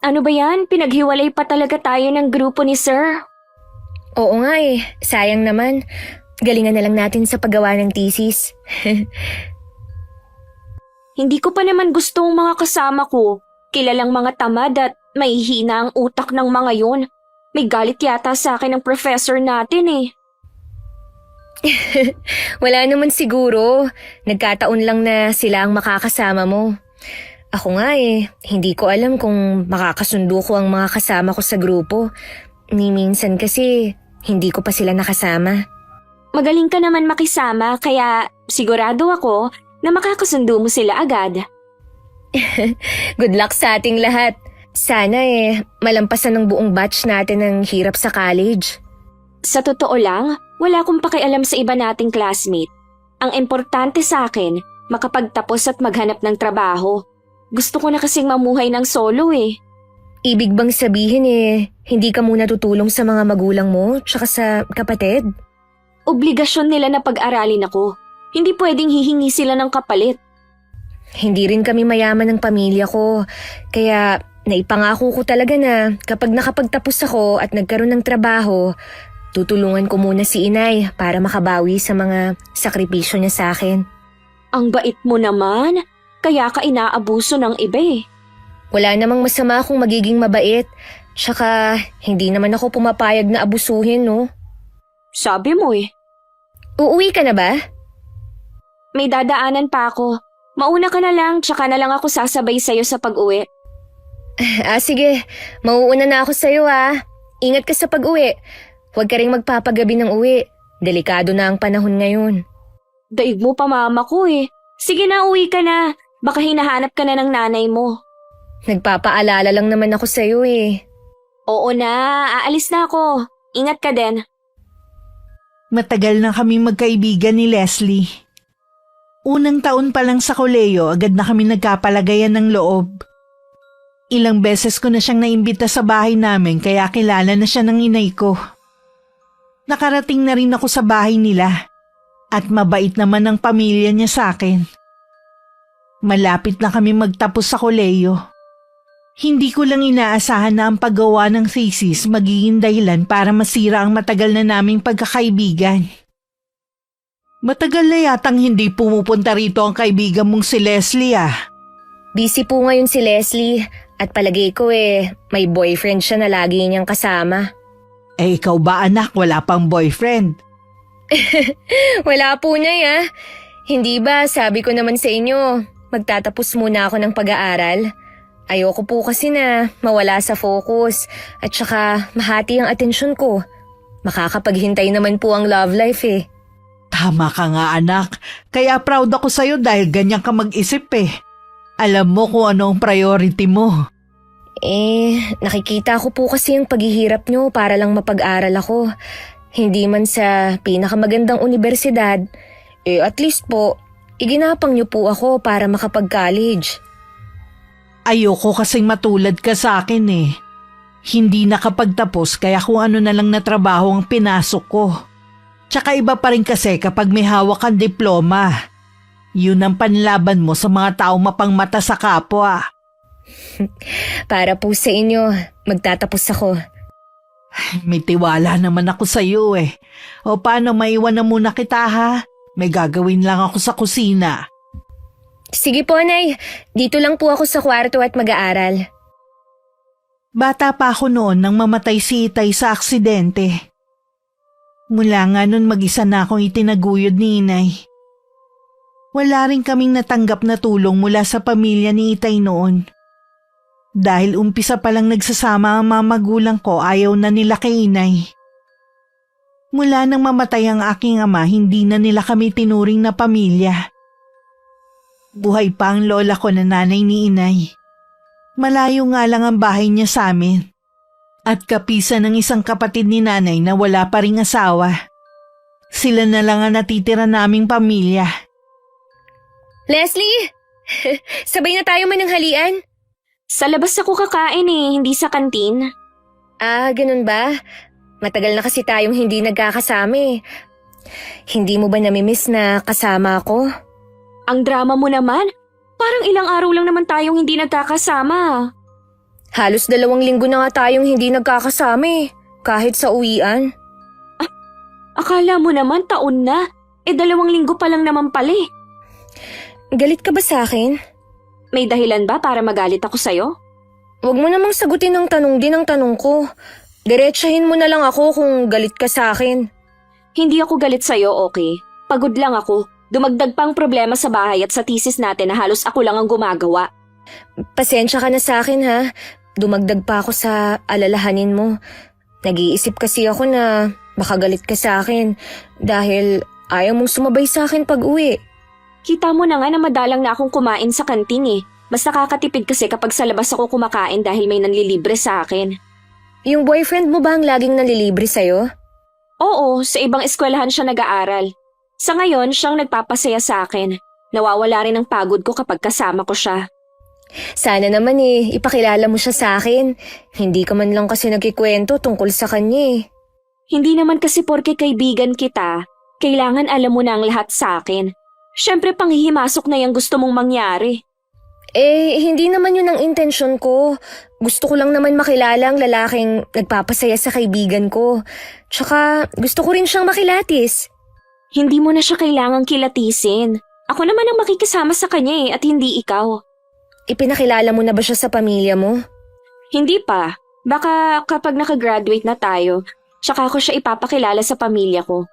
Ano ba yan? Pinaghiwalay pa talaga tayo ng grupo ni Sir. Oo nga eh, sayang naman. Galingan na lang natin sa paggawa ng thesis. Hindi ko pa naman gusto ang mga kasama ko. Kilalang mga tamad at may hina ang utak ng mga yun. May galit yata sa akin ng professor natin eh. Wala naman siguro. Nagkataon lang na sila ang makakasama mo. Ako nga eh, hindi ko alam kung makakasundo ko ang mga kasama ko sa grupo. Ni minsan kasi, hindi ko pa sila nakasama. Magaling ka naman makisama kaya sigurado ako na makakasundo mo sila agad. Good luck sa ating lahat. Sana eh, malampasan ng buong batch natin ang hirap sa college. Sa totoo lang, wala akong pakialam sa iba nating classmate. Ang importante sa akin, makapagtapos at maghanap ng trabaho. Gusto ko na kasing mamuhay ng solo eh. Ibig bang sabihin eh, hindi ka muna tutulong sa mga magulang mo tsaka sa kapatid? Obligasyon nila na pag-aralin ako. Hindi pwedeng hihingi sila ng kapalit. Hindi rin kami mayaman ng pamilya ko, kaya naipangako ko talaga na kapag nakapagtapos ako at nagkaroon ng trabaho, tutulungan ko muna si inay para makabawi sa mga sakripisyo niya sa akin. Ang bait mo naman, kaya ka inaabuso ng iba eh. Wala namang masama kung magiging mabait, tsaka hindi naman ako pumapayag na abusuhin, no? Sabi mo eh. Uuwi ka na ba? May dadaanan pa ako. Mauna ka na lang, tsaka na lang ako sasabay sa'yo sa pag-uwi. Sige. Mauuna na ako sa'yo Ingat ka sa pag-uwi. Huwag ka ring magpapagabi ng uwi. Delikado na ang panahon ngayon. Daig mo pa mama ko eh. Sige na, uwi ka na. Baka hinahanap ka na ng nanay mo. Nagpapaalala lang naman ako sa'yo eh. Oo na, aalis na ako. Ingat ka din. Matagal na kami magkaibigan ni Leslie. Unang taon pa lang sa koleyo, agad na kami nagkapalagayan ng loob. Ilang beses ko na siyang naimbita sa bahay namin kaya kilala na siya ng inay ko. Nakarating na rin ako sa bahay nila at mabait naman ang pamilya niya sa akin. Malapit na kami magtapos sa koleyo. Hindi ko lang inaasahan na ang paggawa ng thesis magiging dahilan para masira ang matagal na naming pagkakaibigan. Matagal na yatang hindi pumupunta rito ang kaibigan mong si Leslie Busy po ngayon si Leslie at palagay ko may boyfriend siya na lagi niyang kasama. Ikaw ba anak, wala pang boyfriend? Wala po na Hindi ba sabi ko naman sa inyo, magtatapos muna ako ng pag-aaral? Ayoko po kasi na mawala sa focus at saka mahati ang atensyon ko. Makakapaghintay naman po ang love life Tama ka nga anak, kaya proud ako sa'yo dahil ganyan ka mag-isip Alam mo kung ano ang priority mo. Nakikita ko po kasi ang paghihirap nyo para lang mapag-aral ako. Hindi man sa pinakamagandang universidad, at least po, iginapang nyo po ako para makapag-college. Ayoko kasing matulad ka sa akin Hindi nakapagtapos kaya kung ano na lang na trabaho ang pinasok ko. Tsaka iba pa rin kasi kapag may hawak kang diploma. Yun ang panlaban mo sa mga taong mapangmata sa kapwa. Para po sa inyo, magtatapos ako. May tiwala naman ako sa iyo O paano, maiwan na muna kita May gagawin lang ako sa kusina. Sige po, Nay. Dito lang po ako sa kwarto at mag-aaral. Bata pa ako noon nang mamatay si Itay sa aksidente. Mula nga nun mag-isa na akong itinaguyod ni Inay. Wala rin kaming natanggap na tulong mula sa pamilya ni Itay noon. Dahil umpisa pa lang nagsasama ang mga magulang ko, ayaw na nila kay Inay. Mula nang mamatay ang aking ama, hindi na nila kami tinuring na pamilya. Buhay pa ang lola ko na nanay ni Inay. Malayo nga lang ang bahay niya sa amin. At kapisan ng isang kapatid ni nanay na wala pa ring asawa. Sila na lang ang natitira naming pamilya. Leslie! Sabay na tayo mananghalian? Sa labas ako kakain hindi sa kantin. Ganun ba? Matagal na kasi tayong hindi nagkakasama Hindi mo ba namimiss na kasama ako? Ang drama mo naman. Parang ilang araw lang naman tayong hindi nagkakasama. Halos 2 linggo na nga tayong hindi nagkakasama eh, kahit sa uwian. Akala mo naman taon na. 2 linggo pa lang naman pala eh. Galit ka ba sa akin? May dahilan ba para magalit ako sa'yo? Huwag mo namang sagutin ng tanong din ang tanong ko. Diretsahin mo na lang ako kung galit ka sa akin. Hindi ako galit sa'yo, okay? Pagod lang ako. Dumagdag pa ang problema sa bahay at sa thesis natin na halos ako lang ang gumagawa. Pasensya ka na sa akin ha. Dumagdag pa ako sa alalahanin mo. Nag-iisip kasi ako na baka galit ka sa akin dahil ayaw mong sumabay sa akin pag uwi. Kita mo na nga na madalang na akong kumain sa kantin eh. Mas nakakatipid kasi kapag sa labas ako kumakain dahil may nanlilibre sa akin. Yung boyfriend mo ba ang laging nanlilibre sa'yo? Oo, sa ibang eskwelahan siya nag-aaral. Sa ngayon, siyang nagpapasaya sa akin. Nawawala rin ang pagod ko kapag kasama ko siya. Sana naman ipakilala mo siya sa akin. Hindi ka man lang kasi nagkikwento tungkol sa kanya eh. Hindi naman kasi porke kaibigan kita, kailangan alam mo na ang lahat sa akin. Siyempre panghihimasok na yung gusto mong mangyari. Hindi naman yun ang intensyon ko. Gusto ko lang naman makilala ang lalaking nagpapasaya sa kaibigan ko. Tsaka gusto ko rin siyang makilatis. Hindi mo na siya kailangang kilatisin. Ako naman ang makikisama sa kanya at hindi ikaw. Ipinakilala mo na ba siya sa pamilya mo? Hindi pa. Baka kapag nakagraduate na tayo, tsaka ko siya ipapakilala sa pamilya ko.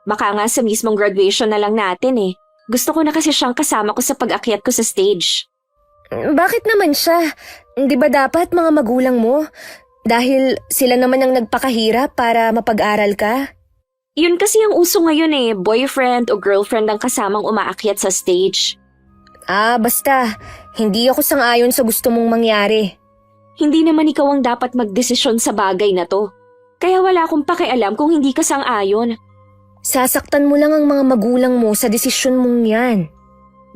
Baka nga sa mismong graduation na lang natin eh. Gusto ko na kasi siyang kasama ko sa pag-akyat ko sa stage. Bakit naman siya? Di ba dapat mga magulang mo? Dahil sila naman ang nagpakahirap para mapag-aral ka? Yun kasi ang uso ngayon eh, boyfriend o girlfriend ang kasamang umaakyat sa stage. Basta. Hindi ako sang-ayon sa gusto mong mangyari. Hindi naman ikaw ang dapat magdesisyon sa bagay na to. Kaya wala akong pakialam kung hindi ka sang-ayon. Sasaktan mo lang ang mga magulang mo sa desisyon mong yan.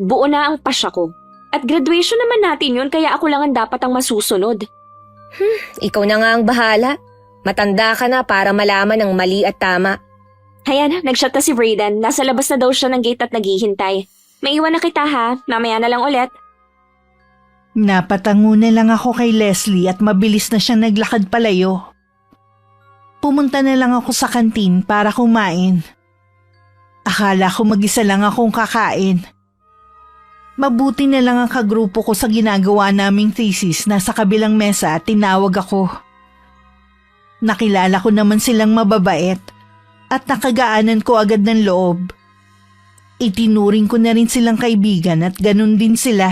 Buo na ang pasya ko. At graduation naman natin yun kaya ako lang ang dapat ang masusunod. Ikaw na nga ang bahala. Matanda ka na para malaman ang mali at tama. Hayan, nag-shot na si Brayden. Nasa labas na daw siya ng gate at naghihintay. May iwan na kita ha. Mamaya na lang ulit. Napatango na lang ako kay Leslie at mabilis na siyang naglakad palayo. Pumunta na lang ako sa kantin para kumain. Akala ko mag-isa lang akong kakain. Mabuti na lang ang kagrupo ko sa ginagawa naming thesis na sa kabilang mesa at tinawag ako. Nakilala ko naman silang mababait at nakagaanan ko agad ng loob. Itinuring ko na rin silang kaibigan at ganun din sila.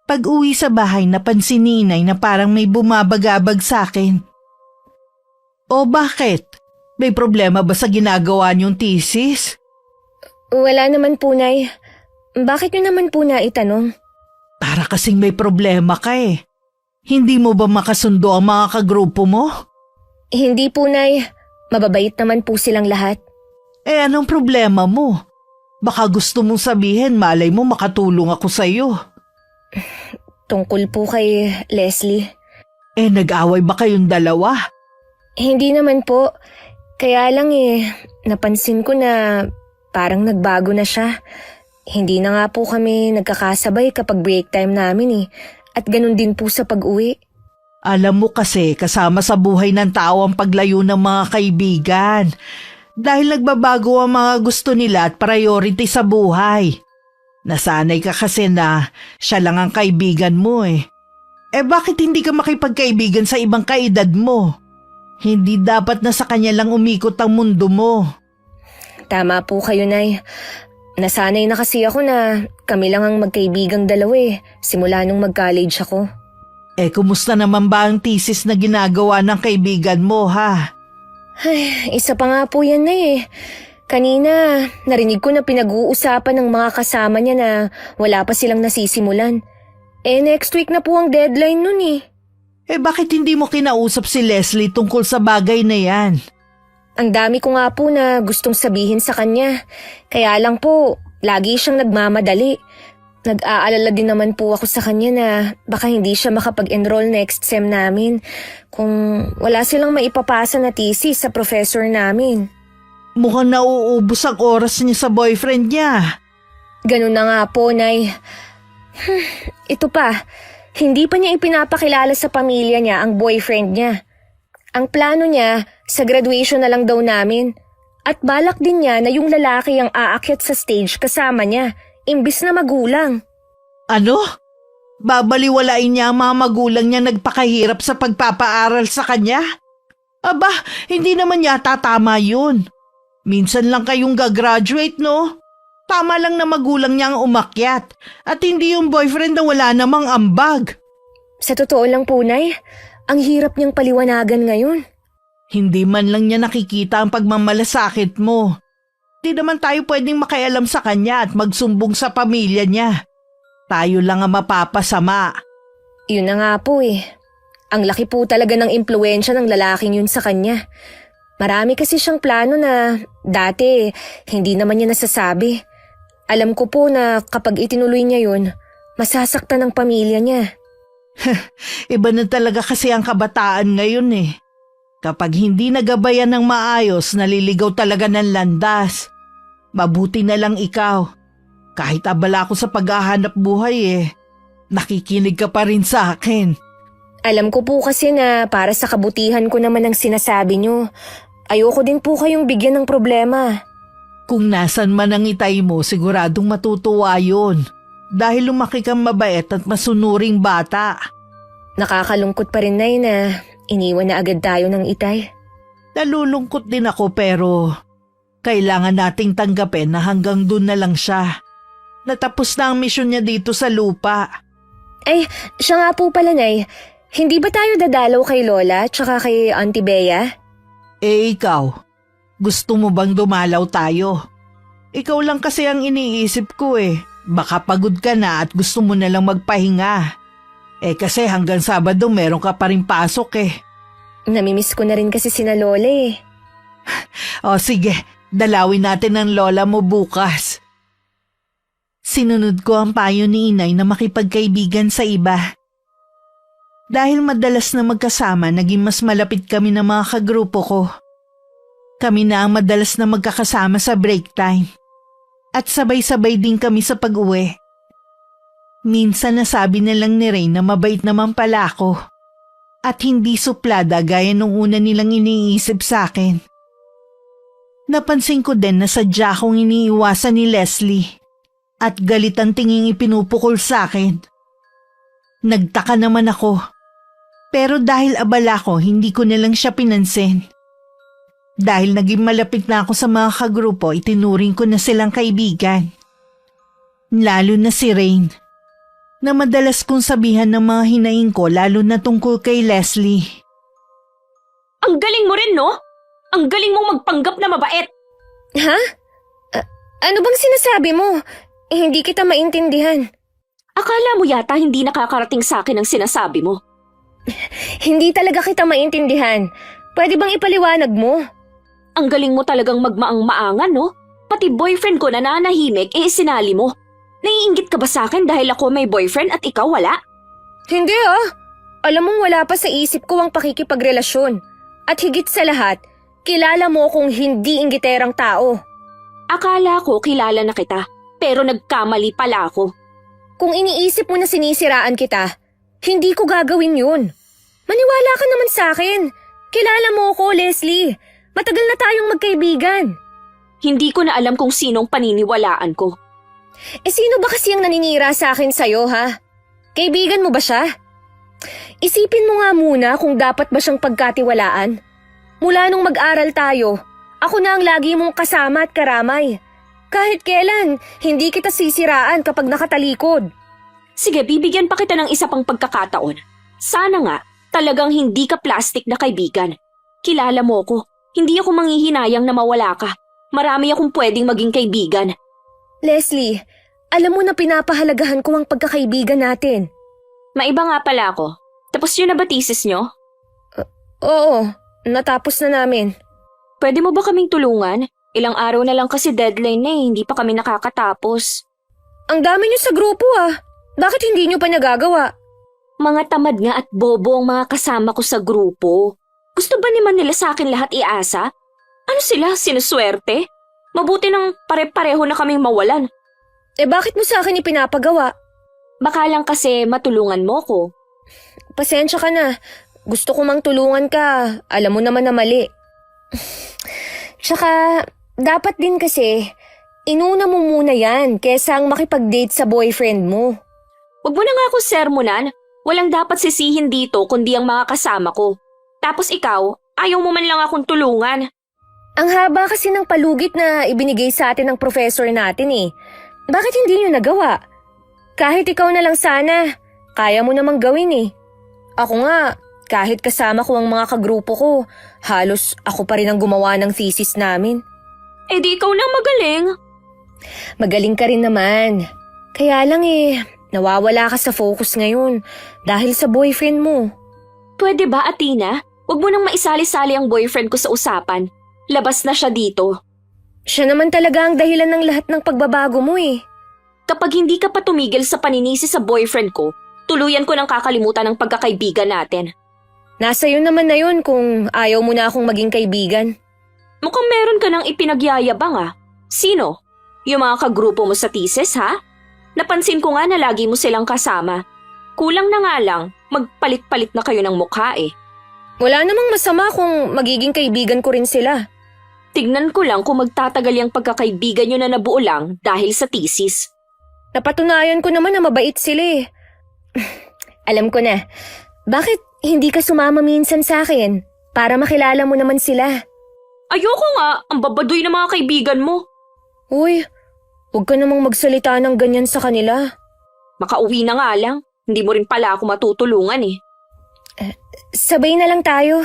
Pag-uwi sa bahay napansin ni Inay na parang may bumabagabag sa akin. O bakit? May problema ba sa ginagawa niyong thesis? Wala naman po, Nay. Bakit niyo naman po na itanong? Para kasing may problema ka eh. Hindi mo ba makasundo ang mga kagrupo mo? Hindi po, Nay. Mababait naman po silang lahat. Anong problema mo? Baka gusto mong sabihin malay mo makatulong ako sa'yo. Tungkol po kay Leslie. Nag-away ba kayong dalawa? Hindi naman po. Kaya lang napansin ko na parang nagbago na siya. Hindi na nga po kami nagkakasabay kapag break time namin At ganun din po sa pag-uwi. Alam mo kasi kasama sa buhay ng tao ang paglayo ng mga kaibigan. Dahil nagbabago ang mga gusto nila at priority sa buhay. Nasanay ka kasi na siya lang ang kaibigan mo bakit hindi ka makipagkaibigan sa ibang kaedad mo? Hindi dapat na sa kanya lang umikot ang mundo mo. Tama po kayo, Nay. Nasanay na kasi ako na kami lang ang magkaibigang dalawa simula nung mag-college ako. Kumusta naman ba ang thesis na ginagawa ng kaibigan mo, ha? Ay, isa pa nga po yan na Kanina, narinig ko na pinag-uusapan ng mga kasama niya na wala pa silang nasisimulan. Next week na po ang deadline nun Bakit hindi mo kinausap si Leslie tungkol sa bagay na yan? Ang dami ko nga po na gustong sabihin sa kanya. Kaya lang po, lagi siyang nagmamadali. Nag-aalala din naman po ako sa kanya na baka hindi siya makapag-enroll next sem namin kung wala silang maipapasa na thesis sa professor namin. Mukhang nauubos ang oras niya sa boyfriend niya. Ganun na nga po, Nay. Ito pa, Hindi pa niya ipinapakilala sa pamilya niya ang boyfriend niya. Ang plano niya, sa graduation na lang daw namin. At balak din niya na yung lalaki ang aakyat sa stage kasama niya, imbis na magulang. Ano? Babaliwalain niya ang mga magulang niya nagpakahirap sa pagpapaaral sa kanya? Aba, hindi naman yata tama yun. Minsan lang kayong gagraduate, no? Tama lang na magulang niya ang umakyat at hindi yung boyfriend na wala namang ambag. Sa totoo lang po, Nay, ang hirap niyang paliwanagan ngayon. Hindi man lang niya nakikita ang pagmamalasakit mo. Di naman tayo pwedeng makialam sa kanya at magsumbong sa pamilya niya. Tayo lang ang mapapasama. Yun na nga po eh. Ang laki po talaga ng impluwensya ng lalaking yun sa kanya. Marami kasi siyang plano na dati hindi naman niya nasasabi. Alam ko po na kapag itinuloy niya yun, masasaktan ang pamilya niya. Iba na talaga kasi ang kabataan ngayon eh. Kapag hindi nagabayan ng maayos, naliligaw talaga ng landas. Mabuti na lang ikaw. Kahit abala ako sa paghahanap buhay nakikinig ka pa rin sa akin. Alam ko po kasi na para sa kabutihan ko naman ang sinasabi niyo. Ayoko din po kayong bigyan ng problema. Kung nasan man ang itay mo, siguradong matutuwa yun. Dahil lumaki kang mabait at masunuring bata. Nakakalungkot pa rin, Nay, na iniwan na agad tayo ng itay. Nalulungkot din ako pero kailangan nating tanggapin na hanggang dun na lang siya. Natapos na ang misyon niya dito sa lupa. Ay, siya nga po pala, Nay. Hindi ba tayo dadalaw kay Lola tsaka kay Auntie Bea? Ikaw, gusto mo bang dumalaw tayo? Ikaw lang kasi ang iniisip ko Baka pagod ka na at gusto mo na lang magpahinga. Kasi hanggang Sabado meron ka pa rin pasok Namimiss ko na rin kasi sina Lola O sige, dalawin natin ang lola mo bukas. Sinunod ko ang payo ni Inay na makipagkaibigan sa iba. Dahil madalas na magkasama, naging mas malapit kami ng mga kagrupo ko. Kami na ang madalas na magkakasama sa break time. At sabay-sabay din kami sa pag-uwi. Minsan nasabi na lang ni Rain na mabait naman pala ako. At hindi suplada gaya nung una nilang iniisip sa akin. Napansin ko din na sadya akong iniiwasan ni Leslie. At galit ang tinging ipinupukol sa akin. Nagtaka naman ako. Pero dahil abala ko, hindi ko na lang siya pinansin. Dahil naging malapit na ako sa mga kagrupo, itinuring ko na silang kaibigan. Lalo na si Rain, na madalas kong sabihan ng mga hinaing ko lalo na tungkol kay Leslie. Ang galing mo rin, no? Ang galing mong magpanggap na mabait. Ha? Ano bang sinasabi mo? Hindi kita maintindihan. Akala mo yata hindi nakakarating sa akin ang sinasabi mo. Hindi talaga kita maintindihan. Pwede bang ipaliwanag mo? Ang galing mo talagang magmaang-maangan, no? Pati boyfriend ko na nanahimik, isinali mo. Naiinggit ka ba sa akin dahil ako may boyfriend at ikaw wala? Hindi Alam mong wala pa sa isip ko ang pakikipagrelasyon. At higit sa lahat, kilala mo kung hindi inggiterang tao. Akala ko kilala na kita, pero nagkamali pala ako. Kung iniisip mo na sinisiraan kita, hindi ko gagawin yun. Maniwala ka naman sa akin. Kilala mo ko, Leslie. Matagal na tayong magkaibigan. Hindi ko na alam kung sinong paniniwalaan ko. Sino ba kasi ang naninira sa akin sa'yo, ha? Kaibigan mo ba siya? Isipin mo nga muna kung dapat ba siyang pagkatiwalaan. Mula nung mag-aral tayo, ako na ang lagi mong kasama at karamay. Kahit kailan, hindi kita sisiraan kapag nakatalikod. Sige, bibigyan pa kita ng isa pang pagkakataon. Sana nga, talagang hindi ka plastic na kaibigan. Kilala mo ko. Hindi ako manghihinayang na mawala ka. Marami akong pwedeng maging kaibigan. Leslie, alam mo na pinapahalagahan ko ang pagkakaibigan natin. Maiba nga pala ako. Tapos yun na ba thesis nyo? Oo, natapos na namin. Pwede mo ba kaming tulungan? Ilang araw na lang kasi deadline na hindi pa kami nakakatapos. Ang dami niyo sa grupo Bakit hindi niyo pa nagagawa? Mga tamad nga at bobo ang mga kasama ko sa grupo. Gusto ba naman nila sa akin lahat iasa? Ano sila, sinuswerte? Mabuti nang pare-pareho na kaming mawalan. Bakit mo sa akin ipinapagawa? Baka lang kasi matulungan mo ko. Pasensya ka na. Gusto ko mang tulungan ka. Alam mo naman na mali. Tsaka, dapat din kasi, inuna mo muna yan kesa ang makipag-date sa boyfriend mo. Huwag mo na nga ako sermonan. Walang dapat sisihin dito kundi ang mga kasama ko. Tapos ikaw, ayaw mo man lang akong tulungan. Ang haba kasi ng palugit na ibinigay sa atin ng professor natin eh. Bakit hindi nyo nagawa? Kahit ikaw na lang sana, kaya mo namang gawin eh. Ako nga, kahit kasama ko ang mga kagrupo ko, halos ako pa rin ang gumawa ng thesis namin. Eh di ikaw na magaling. Magaling ka rin naman. Kaya lang eh, nawawala ka sa focus ngayon dahil sa boyfriend mo. Pwede ba, Athena? Huwag mo nang maisali-sali ang boyfriend ko sa usapan. Labas na siya dito. Siya naman talaga ang dahilan ng lahat ng pagbabago mo eh. Kapag hindi ka pa tumigil sa paninisi sa boyfriend ko, tuluyan ko nang kakalimutan ang pagkakaibigan natin. Nasa iyo naman na yun kung ayaw mo na akong maging kaibigan. Mukhang meron ka nang ipinagyayabang ah. Sino? Yung mga kagrupo mo sa thesis ha? Napansin ko nga na lagi mo silang kasama. Kulang na nga lang, magpalit-palit na kayo ng mukha eh. Wala namang masama kung magiging kaibigan ko rin sila. Tignan ko lang kung magtatagal yung pagkakaibigan nyo na nabuo lang dahil sa thesis. Napatunayan ko naman na mabait sila eh. Alam ko na. Bakit hindi ka sumama minsan sa akin? Para makilala mo naman sila. Ayoko nga, ang babadoy ng mga kaibigan mo. Uy, huwag ka namang magsalita ng ganyan sa kanila. Makauwi na nga lang, hindi mo rin pala ako matutulungan eh. Sabay na lang tayo.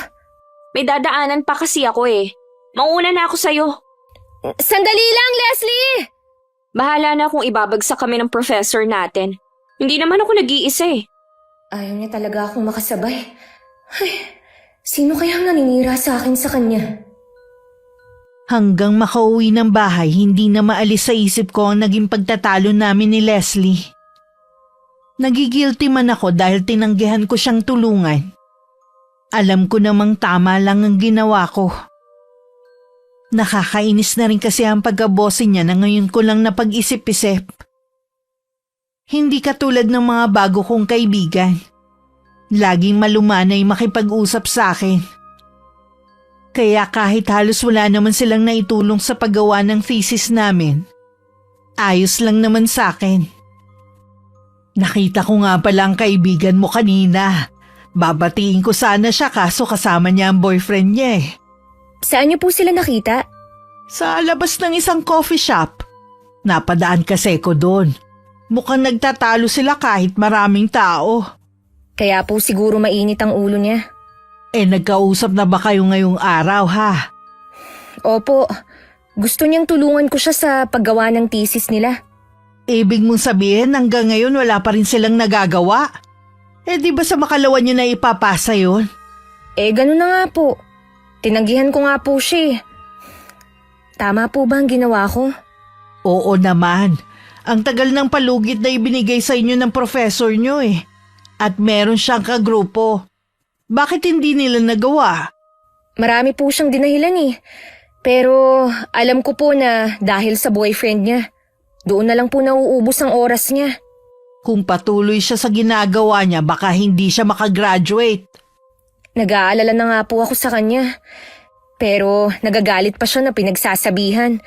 May dadaanan pa kasi ako eh. Mauna na ako sa'yo. Sandali lang, Leslie! Bahala na kung ibabagsak kami ng professor natin. Hindi naman ako nag-iisa eh. Ayaw niya talaga akong makasabay. Ay, sino kayang naninira sa akin sa kanya? Hanggang makauwi ng bahay, hindi na maalis sa isip ko ang naging pagtatalo namin ni Leslie. Nagigilty man ako dahil tinanggihan ko siyang tulungan. Alam ko namang tama lang ang ginawa ko. Nakakainis na rin kasi ang pagkabosin niya na ngayon ko lang napag-isip-isip. Hindi katulad ng mga bago kong kaibigan. Laging malumanay makipag-usap sa akin. Kaya kahit halos wala naman silang naitulong sa paggawa ng thesis namin, ayos lang naman sa akin. Nakita ko nga pala ang kaibigan mo kanina. Babatiin ko sana siya kaso kasama niya ang boyfriend niya eh. Saan niyo po sila nakita? Sa labas ng isang coffee shop. Napadaan kasi ko doon. Mukhang nagtatalo sila kahit maraming tao. Kaya po siguro mainit ang ulo niya. Nagkausap na ba kayo ngayong araw ha? Opo, gusto niyang tulungan ko siya sa paggawa ng thesis nila. Ibig mong sabihin hanggang ngayon wala pa rin silang nagagawa? Di ba sa makalawa niyo na ipapasa yun? Ganun na nga po. Tinanggihan ko nga po siya. Tama po ba ang ginawa ko? Oo naman. Ang tagal ng palugit na ibinigay sa inyo ng professor niyo eh. At meron siyang kagrupo. Bakit hindi nila nagawa? Marami po siyang dinahilan eh. Pero alam ko po na dahil sa boyfriend niya, doon na lang po nauubos ang oras niya. Kung patuloy siya sa ginagawa niya, baka hindi siya makagraduate. Nag-aalala na nga po ako sa kanya. Pero nagagalit pa siya na pinagsasabihan.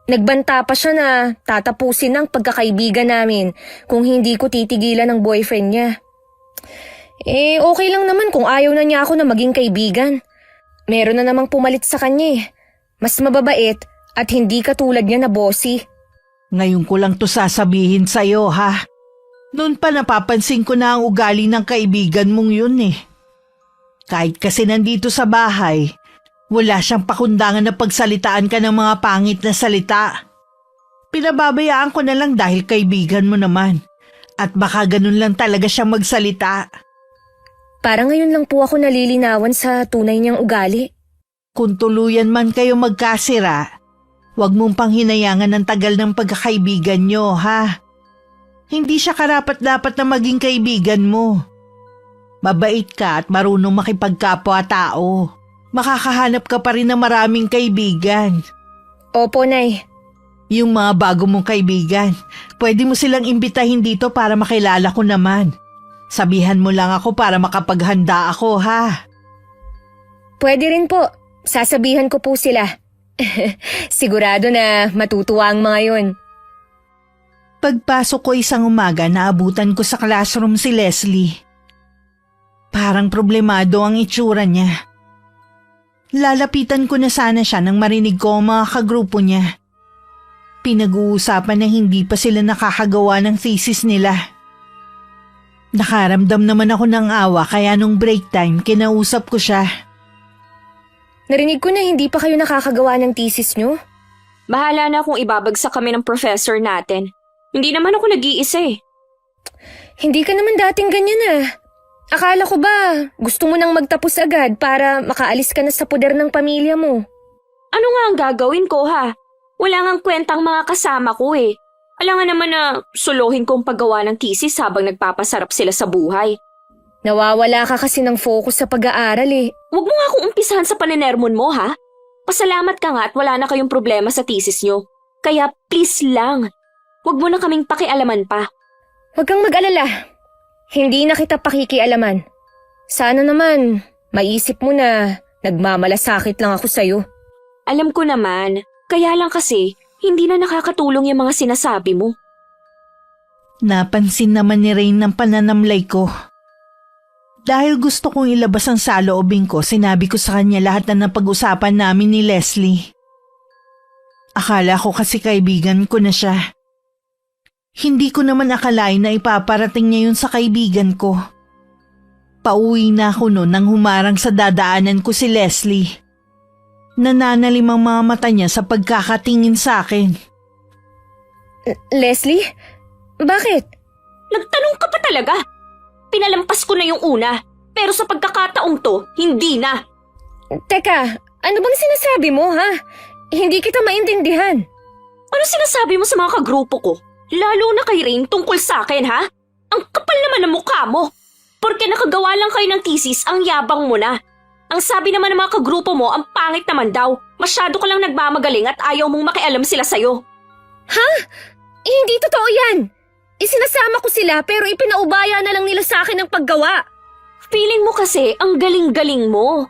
Nagbanta pa siya na tatapusin ang pagkakaibigan namin kung hindi ko titigilan ng boyfriend niya. Okay lang naman kung ayaw na niya ako na maging kaibigan. Meron na namang pumalit sa kanya eh. Mas mababait at hindi katulad niya na bossy. Ngayon ko lang to sasabihin sa'yo ha. Noon pa napapansin ko na ang ugali ng kaibigan mong yun eh. Kahit kasi nandito sa bahay, wala siyang pakundangan na pagsalitaan ka ng mga pangit na salita. Pinababayaan ko na lang dahil kaibigan mo naman. At baka ganun lang talaga siya magsalita. Parang ngayon lang po ako nalilinawan sa tunay niyang ugali. Kung tuluyan man kayo magkasira, huwag mong panghinayangan ng tagal ng pagkakaibigan nyo, ha? Hindi siya karapat-dapat na maging kaibigan mo. Mabait ka at marunong makipagkapwa-tao. Makakahanap ka pa rin ng maraming kaibigan. Opo, Nay. Yung mga bago mong kaibigan, pwede mo silang imbitahin dito para makilala ko naman. Sabihan mo lang ako para makapaghanda ako, ha? Pwede rin po. Sasabihan ko po sila. Sigurado na matutuwa ang mga yun. Pagpasok ko isang umaga, naabutan ko sa classroom si Leslie. Parang problemado ang itsura niya. Lalapitan ko na sana siya nang marinig ko ang mga kagrupo niya. Pinag-uusapan na hindi pa sila nakakagawa ng thesis nila. Nakaramdam naman ako ng awa kaya nung break time kinausap ko siya. Narinig ko na hindi pa kayo nakakagawa ng thesis nyo. Bahala na kung ibabagsak kami ng professor natin. Hindi naman ako nag-iisa eh. Hindi ka naman dating ganyan ah. Akala ko ba gusto mo nang magtapos agad para makaalis ka na sa poder ng pamilya mo? Ano nga ang gagawin ko ha? Wala ngang kwentang mga kasama ko eh. Alam nga naman na suluhin kong paggawa ng thesis habang nagpapasarap sila sa buhay. Nawawala ka kasi ng focus sa pag-aaral eh. Huwag mo nga akong umpisahan sa paninermon mo ha? Pasalamat ka nga at wala na kayong problema sa thesis nyo. Kaya please lang, huwag mo na kaming pakialaman pa. Huwag kang mag-alala. Hindi na kita pakikialaman. Sana naman, maisip mo na nagmamalasakit lang ako sa'yo. Alam ko naman, kaya lang kasi hindi na nakakatulong yung mga sinasabi mo. Napansin naman ni Rain ng pananamlay ko. Dahil gusto kong ilabas ang saloobin ko, sinabi ko sa kanya lahat na napag-usapan namin ni Leslie. Akala ko kasi kaibigan ko na siya. Hindi ko naman akalain na ipaparating niya yun sa kaibigan ko. Pauwi na ako noon nang humarang sa dadaanan ko si Leslie. Nananalim ang mga mata niya sa pagkakatingin sa akin. Leslie? Bakit? Nagtanong ka pa talaga? Pinalampas ko na yung una, pero sa pagkakataong to, hindi na. Teka, ano bang sinasabi mo ha? Hindi kita maintindihan. Ano sinasabi mo sa mga kagrupo ko? Lalo na kay Rain tungkol sa akin ha? Ang kapal naman ng mukha mo. Porke nakagawa lang kayo ng thesis, ang yabang mo na. Ang sabi naman ng mga kagrupo mo, ang pangit naman daw. Masyado ka lang nagmamagaling at ayaw mong makialam sila sa'yo. Ha? Hindi totoo yan. Isinasama ko sila pero ipinaubaya na lang nila sa akin ang paggawa. Feeling mo kasi ang galing-galing mo.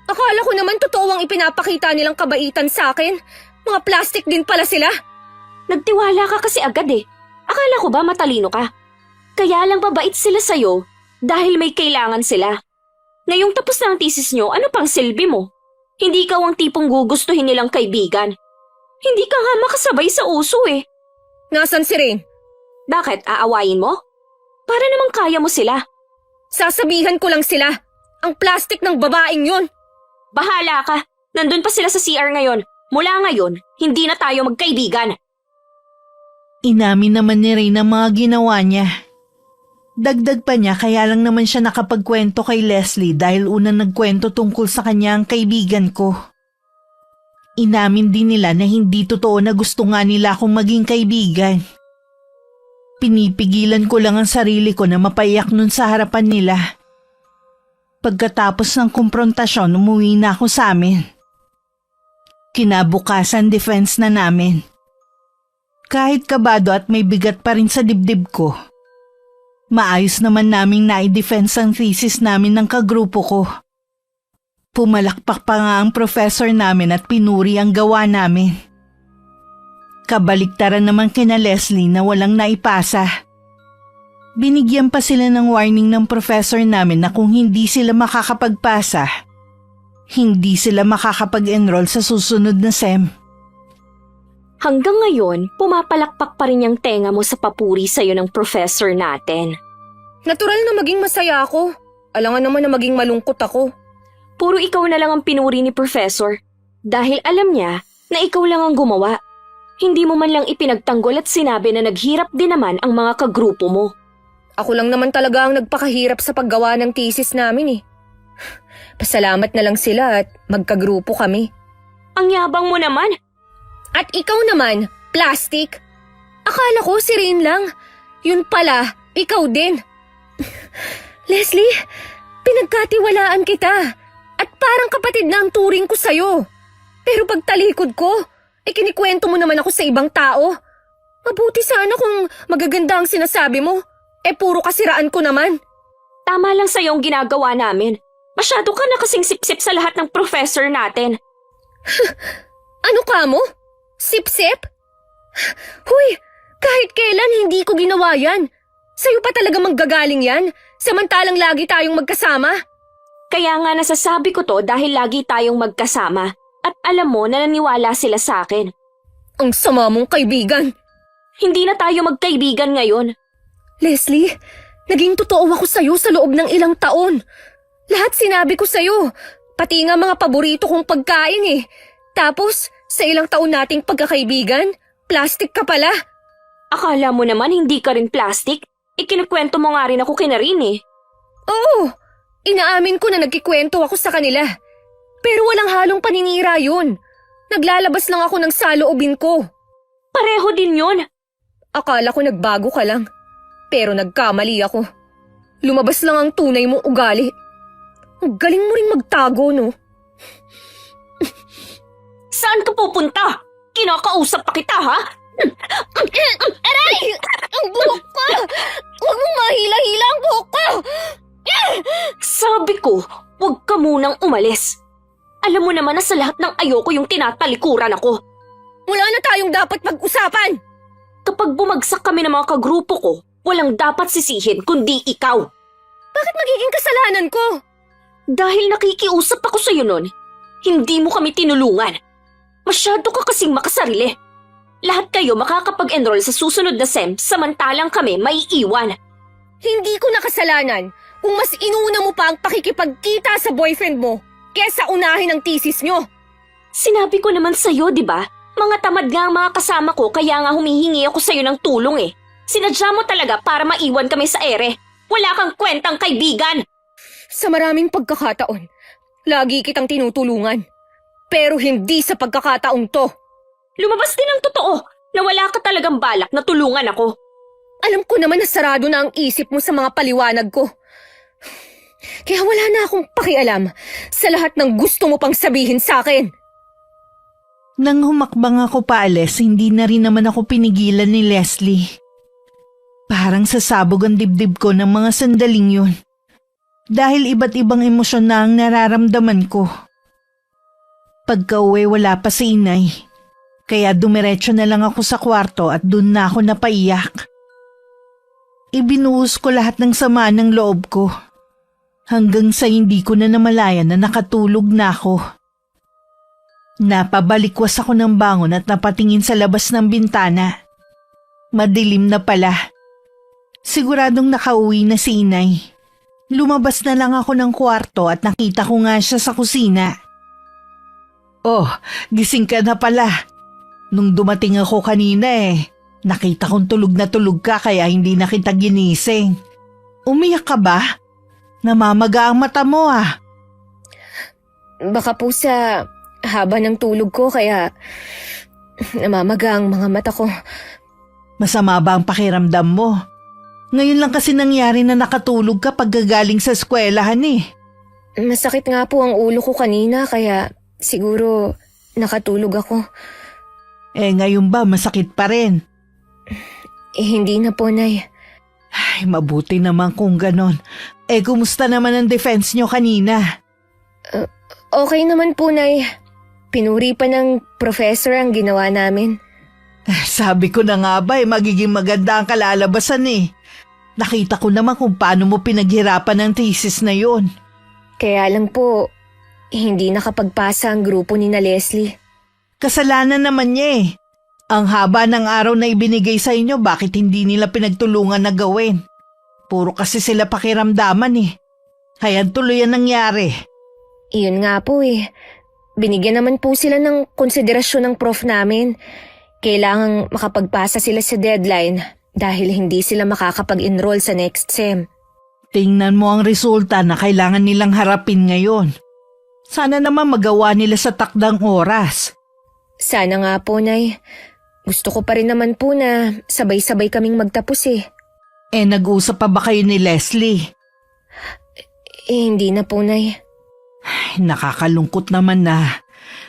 Akala ko naman totoo ang ipinapakita nilang kabaitan sa akin. Mga plastic din pala sila. Nagtiwala ka kasi agad eh. Akala ko ba matalino ka? Kaya lang babait sila sa'yo dahil may kailangan sila. Ngayong tapos na ang thesis nyo, ano pang silbi mo? Hindi ikaw ang tipong gugustuhin nilang kaibigan. Hindi ka nga makasabay sa uso eh. Nasaan si Rain? Bakit, aawayin mo? Para namang kaya mo sila. Sasabihan ko lang sila. Ang plastic ng babaeng yun. Bahala ka. Nandun pa sila sa CR ngayon. Mula ngayon, hindi na tayo magkaibigan. Inamin naman ni Rain ang mga ginawa niya. Dagdag pa niya kaya lang naman siya nakapagkwento kay Leslie dahil unang nagkwento tungkol sa kanya ang kaibigan ko. Inamin din nila na hindi totoo na gusto nga nila akong maging kaibigan. Pinipigilan ko lang ang sarili ko na mapaiyak nun sa harapan nila. Pagkatapos ng kumprontasyon, umuwi na ako sa amin. Kinabukasan defense na namin. Kahit kabado at may bigat pa rin sa dibdib ko, maayos naman naming nai-defense ang thesis namin ng kagrupo ko. Pumalakpak pa nga ang professor namin at pinuri ang gawa namin. Kabaliktaran naman kina Leslie na walang naipasa. Binigyan pa sila ng warning ng professor namin na kung hindi sila makakapagpasa, hindi sila makakapag-enroll sa susunod na SEM. Hanggang ngayon, pumapalakpak pa rin yung tenga mo sa papuri sa'yo ng professor natin. Natural na maging masaya ako. Alangan naman na maging malungkot ako. Puro ikaw na lang ang pinuri ni professor. Dahil alam niya na ikaw lang ang gumawa. Hindi mo man lang ipinagtanggol at sinabi na naghirap din naman ang mga kagrupo mo. Ako lang naman talaga ang nagpakahirap sa paggawa ng thesis namin eh. Pasalamat na lang sila at magkagrupo kami. Ang yabang mo naman. At ikaw naman, plastic. Akala ko si Rain lang. Yun pala, ikaw din. Leslie, pinagkatiwalaan kita. At parang kapatid na ang turing ko sa'yo. Pero pagtalikod ko, kinikwento mo naman ako sa ibang tao. Mabuti sana kung magaganda ang sinasabi mo. Puro kasiraan ko naman. Tama lang sa'yo ang ginagawa namin. Masyado ka na kasing sip-sip sa lahat ng professor natin. Ano ka mo? Sip-sip? Huy, kahit kailan hindi ko ginawa yan. Sa'yo pa talaga manggagaling yan, samantalang lagi tayong magkasama. Kaya nga nasasabi ko to dahil lagi tayong magkasama. At alam mo na naniwala sila sa akin. Ang sama mong kaibigan. Hindi na tayo magkaibigan ngayon. Leslie, naging totoo ako sa'yo sa loob ng ilang taon. Lahat sinabi ko sa'yo, pati nga mga paborito kong pagkain eh. Tapos, sa ilang taon nating pagkakaibigan, plastic ka pala. Akala mo naman hindi ka rin plastic? Ikinukwento mo nga rin ako kina Rin eh. Oo, inaamin ko na nagkikwento ako sa kanila. Pero walang halong paninira yun. Naglalabas lang ako ng saloobin ko. Pareho din yun. Akala ko nagbago ka lang. Pero nagkamali ako. Lumabas lang ang tunay mong ugali. Ang galing mo ring magtago, no? Saan ka pupunta? Kinakausap pa kita, ha? Aray! Ang buhok ko! Huwag mong mahila-hila ang buhok ko! Sabi ko, huwag ka munang umalis. Alam mo naman na sa lahat ng ayoko yung tinatalikuran ako. Wala na tayong dapat pag-usapan! Kapag bumagsak kami ng mga kagrupo ko, walang dapat sisihin kundi ikaw. Bakit magiging kasalanan ko? Dahil nakikiusap ako sa'yo nun, hindi mo kami tinulungan. Masyado ka kasing makasarili. Lahat kayo makakapag-enroll sa susunod na SEM samantalang kami maiiwan. Hindi ko nakasalanan kung mas inuna mo pa ang pakikipagkita sa boyfriend mo kesa unahin ang thesis nyo. Sinabi ko naman sa'yo, di ba? Mga tamad nga ang mga kasama ko kaya nga humihingi ako sa'yo ng tulong eh. Sinadya mo talaga para maiwan kami sa ere. Wala kang kwentang kaibigan. Sa maraming pagkakataon, lagi kitang tinutulungan. Pero hindi sa pagkakataong to. Lumabas din ang totoo na wala ka talagang balak na tulungan ako. Alam ko naman na sarado na ang isip mo sa mga paliwanag ko. Kaya wala na akong pakialam sa lahat ng gusto mo pang sabihin sa akin. Nang humakbang ako paalis, hindi na rin naman ako pinigilan ni Leslie. Parang sasabog ang dibdib ko ng mga sandaling yun. Dahil iba't ibang emosyon na ang nararamdaman ko. Pagka-uwi wala pa si inay. Kaya dumiretso na lang ako sa kwarto at dun na ako napaiyak. Ibinuhos ko lahat ng sama ng loob ko. Hanggang sa hindi ko na namalayan na nakatulog na ako. Napabalikwas ako ng bangon at napatingin sa labas ng bintana. Madilim na pala. Siguradong nakauwi na si inay. Lumabas na lang ako ng kwarto at nakita ko nga siya sa kusina. Oh, gising ka na pala. Nung dumating ako kanina nakita kong tulog na tulog ka kaya hindi na kita ginising. Umiyak ka ba? Namamaga ang mata mo ah. Baka po sa haba ng tulog ko kaya namamaga ang mga mata ko. Masama ba ang pakiramdam mo? Ngayon lang kasi nangyari na nakatulog ka pag gagaling sa eskwelahan eh. Masakit nga po ang ulo ko kanina kaya siguro nakatulog ako. Ngayon ba masakit pa rin? Hindi na po, Nay. Ay, mabuti naman kung ganon. Kumusta naman ang defense nyo kanina? Okay naman po, Nay. Pinuri pa ng professor ang ginawa namin. Sabi ko na nga ba magiging maganda ang kalalabasan eh. Nakita ko naman kung paano mo pinaghirapan ang thesis na yon. Kaya lang po, hindi nakapagpasa ang grupo ni na Leslie. Kasalanan naman niya eh. Ang haba ng araw na ibinigay sa inyo, bakit hindi nila pinagtulungan na gawin? Puro kasi sila pakiramdaman eh. Kaya tuloy ang nangyari. Iyon nga po eh. Binigyan naman po sila ng konsiderasyon ng prof namin. Kailangang makapagpasa sila sa deadline dahil hindi sila makakapag-enroll sa next SEM. Tingnan mo ang resulta na kailangan nilang harapin ngayon. Sana naman magawa nila sa takdang oras. Sana nga po, Nay. Gusto ko pa rin naman po na sabay-sabay kaming magtapos eh. Nag-usap pa ba kayo ni Leslie? Hindi na po, Nay. Ay, nakakalungkot naman na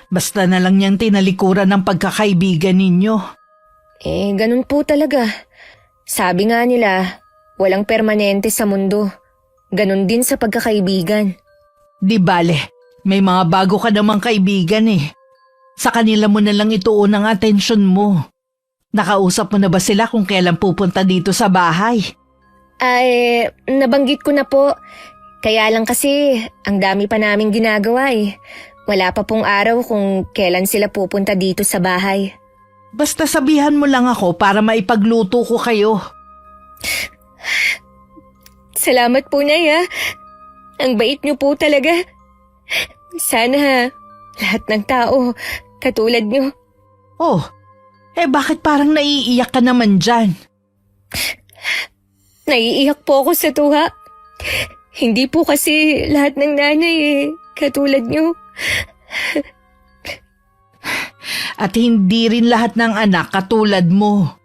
Basta na lang niyang tinalikuran ng pagkakaibigan ninyo. Ganun po talaga. Sabi nga nila, walang permanente sa mundo. Ganun din sa pagkakaibigan. Di bale, may mga bago ka namang kaibigan eh. Sa kanila mo na lang ituon ang atensyon mo. Nakausap mo na ba sila kung kailan pupunta dito sa bahay? Nabanggit ko na po. Kaya lang kasi, ang dami pa naming ginagawa eh. Wala pa pong araw kung kailan sila pupunta dito sa bahay. Basta sabihan mo lang ako para maipagluto ko kayo. Salamat po, Nay, ha. Ang bait niyo po talaga. Sana lahat ng tao katulad niyo. Oh, bakit parang naiiyak ka naman dyan? Naiiyak po ako sa tuha. Hindi po kasi lahat ng nanay katulad niyo. At hindi rin lahat ng anak katulad mo.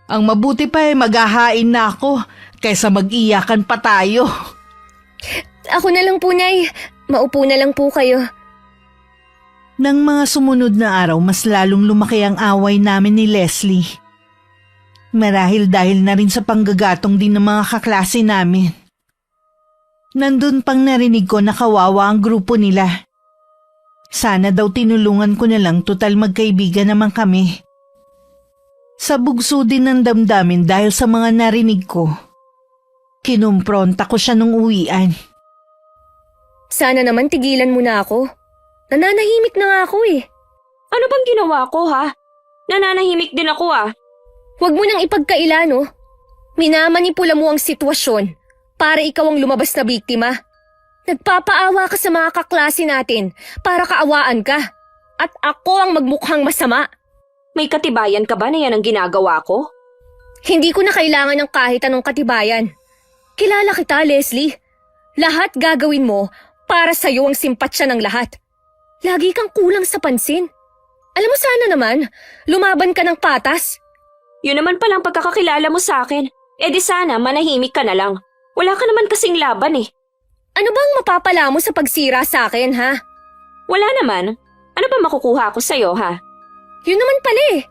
Ang mabuti pa maghahain na ako kaysa mag-iyakan pa tayo. Ako na lang po, Nay. Maupo na lang po kayo. Nang mga sumunod na araw, mas lalong lumaki ang away namin ni Leslie. Marahil dahil na rin sa panggagatong din ng mga kaklase namin. Nandun pang narinig ko na kawawa ang grupo nila. Sana daw tinulungan ko na lang, total magkaibigan naman kami. Sa bugso din ng damdamin dahil sa mga narinig ko, kinumpronta ko siya nung uwian. Sana naman tigilan mo na ako. Nananahimik na nga ako eh. Ano bang ginawa ko, ha? Nananahimik din ako, ah. Huwag mo nang ipagkaila, no? Minamanipula mo ang sitwasyon para ikaw ang lumabas na biktima. Nagpapaawa ka sa mga kaklase natin para kaawaan ka. At ako ang magmukhang masama. May katibayan ka ba na yan ang ginagawa ko? Hindi ko na kailangan ng kahit anong katibayan. Kilala kita, Leslie. Lahat gagawin mo para sa'yo ang simpatsya ng lahat. Lagi kang kulang sa pansin. Alam mo sana naman, lumaban ka ng patas. Yun naman palang pagkakakilala mo sa akin. Di sana manahimik ka na lang. Wala ka naman kasing laban eh. Ano bang mapapala mo sa pagsira sa akin, ha? Wala naman. Ano ba makukuha ko sa'yo, ha? Yun naman pala eh.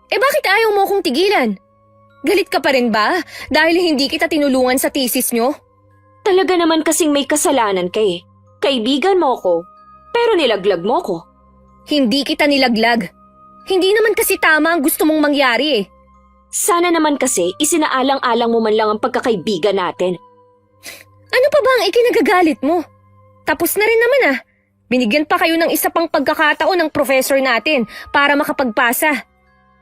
Bakit ayaw mo kong tigilan? Galit ka pa rin ba dahil hindi kita tinulungan sa thesis nyo? Talaga naman kasing may kasalanan ka eh. Kaibigan mo ko, pero nilaglag mo ko. Hindi kita nilaglag. Hindi naman kasi tama ang gusto mong mangyari eh. Sana naman kasi isinaalang-alang mo man lang ang pagkakaibigan natin. Ano pa ba ang ikinagagalit mo? Tapos na rin naman ah. Binigyan pa kayo ng isa pang pagkakataon ng professor natin para makapagpasa.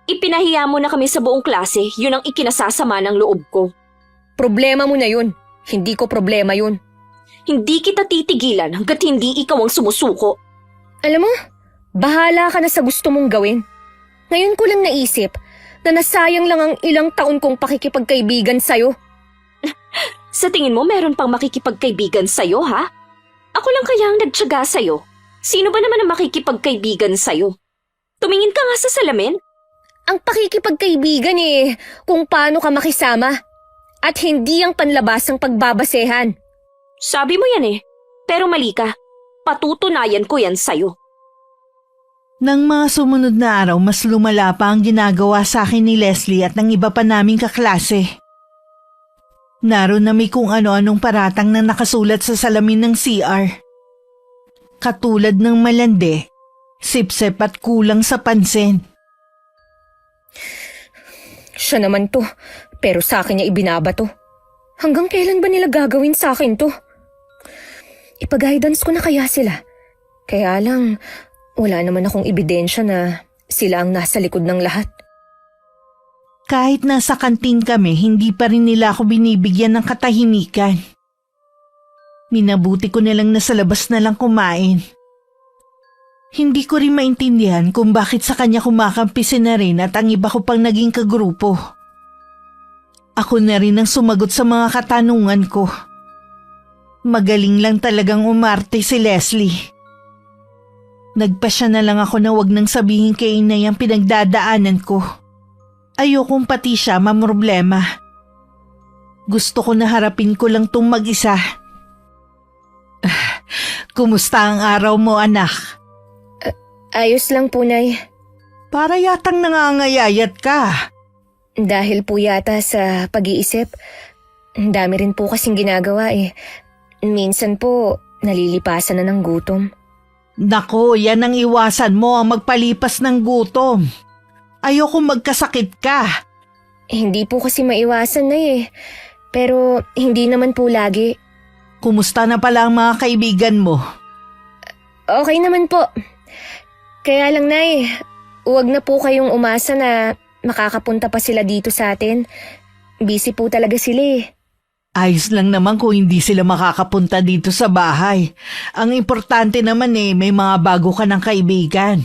Ipinahiya mo na kami sa buong klase, yun ang ikinasasama ng loob ko. Problema mo na yun. Hindi ko problema yun. Hindi kita titigilan hanggat hindi ikaw ang sumusuko. Alam mo, bahala ka na sa gusto mong gawin. Ngayon ko lang naisip na nasayang lang ang ilang taon kong pakikipagkaibigan sa'yo. Sa tingin mo meron pang makikipagkaibigan sa'yo, ha? Ako lang kaya ang nagtiyaga sa'yo. Sino ba naman ang makikipagkaibigan sa'yo? Tumingin ka nga sa salamin. Ang pakikipagkaibigan kung paano ka makisama. At hindi ang panlabasang pagbabasehan. Sabi mo yan pero mali ka. Patutunayan ko yan sa'yo. Nang mga sumunod na araw, mas lumala pa ang ginagawa sa akin ni Leslie at ng iba pa naming kaklase. Naroon na may kung ano-anong paratang na nakasulat sa salamin ng CR. Katulad ng malande, sipsep at kulang sa pansin. Siya naman to, pero sa akin niya ibinabato. Hanggang kailan ba nila gagawin sa akin to? Ipag-guidance ko na kaya sila. Kaya lang, wala naman akong ebidensya na sila ang nasa likod ng lahat. Kahit nasa kantin kami, hindi pa rin nila ako binibigyan ng katahimikan. Minabuti ko na lang na sa labas na lang kumain. Hindi ko rin maintindihan kung bakit sa kanya kumakampi si Naren at ang iba ko pang naging kagrupo. Ako na rin ang sumagot sa mga katanungan ko. Magaling lang talagang umarte si Leslie. Nagpasya na lang ako na wag nang sabihin kay Inay ang pinagdadaanan ko. Ayokong pati siya mamroblema. Gusto ko na harapin ko lang tong mag-isa. Kumusta ang araw mo, anak? Ayos lang po, Nay. Para yatang nangangayayat ka. Dahil po yata sa pag-iisip, ang dami rin po kasing ginagawa eh. Minsan po, nalilipasan na ng gutom. Nako, yan ang iwasan mo, ang magpalipas ng gutom. Ayoko magkasakit ka. Hindi po kasi maiwasan na eh. Pero hindi naman po lagi. Kumusta na pala ang mga kaibigan mo? Okay naman po. Kaya lang, Nay, huwag na po kayong umasa na makakapunta pa sila dito sa atin. Busy po talaga sila eh. Ayos lang naman kung hindi sila makakapunta dito sa bahay. Ang importante naman may mga bago ka ng kaibigan.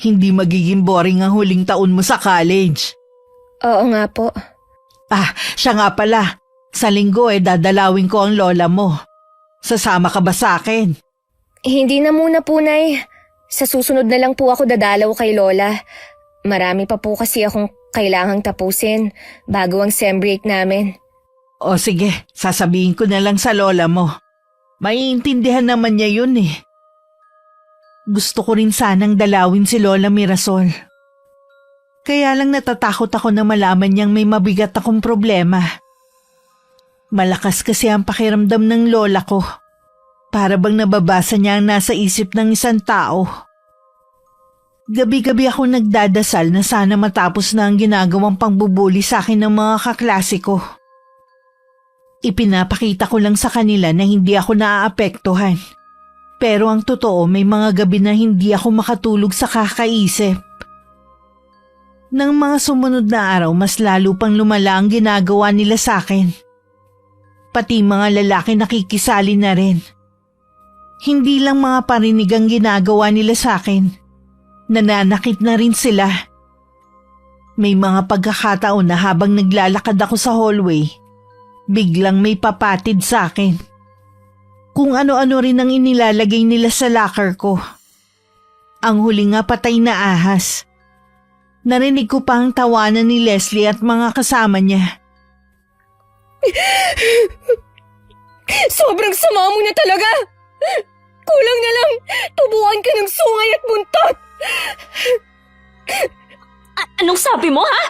Hindi magiging boring ang huling taon mo sa college. Oo nga po. Siya nga pala. Sa linggo dadalawin ko ang lola mo. Sasama ka ba sa akin? Hindi na muna po, Nay. Sa susunod na lang po ako dadalaw kay Lola. Marami pa po kasi akong kailangang tapusin bago ang sem break namin. O sige, sasabihin ko na lang sa lola mo. Maiintindihan naman niya yun eh. Gusto ko rin sanang dalawin si Lola Mirasol. Kaya lang natatakot ako na malaman niyang may mabigat akong problema. Malakas kasi ang pakiramdam ng lola ko. Para bang nababasa niya ang nasa isip ng isang tao. Gabi-gabi ako nagdadasal na sana matapos na ang ginagawang pangbubuli sa akin ng mga kaklase ko. Ipinapakita ko lang sa kanila na hindi ako naaapektuhan. Pero ang totoo, may mga gabi na hindi ako makatulog sa kakaisip. Nang mga sumunod na araw, mas lalo pang lumala ang ginagawa nila sa akin. Pati mga lalaki nakikisali na rin. Hindi lang mga parinig ang ginagawa nila sa akin. Nananakit na rin sila. May mga pagkakataon na habang naglalakad ako sa hallway, biglang may papatid sa akin. Kung ano-ano rin ang inilalagay nila sa locker ko. Ang huli nga patay na ahas. Narinig ko pa ang tawanan ni Leslie at mga kasama niya. Sobrang sama mo na talaga! Kulang na lang, tubuan ka ng sungay at buntot! Anong sabi mo, ha?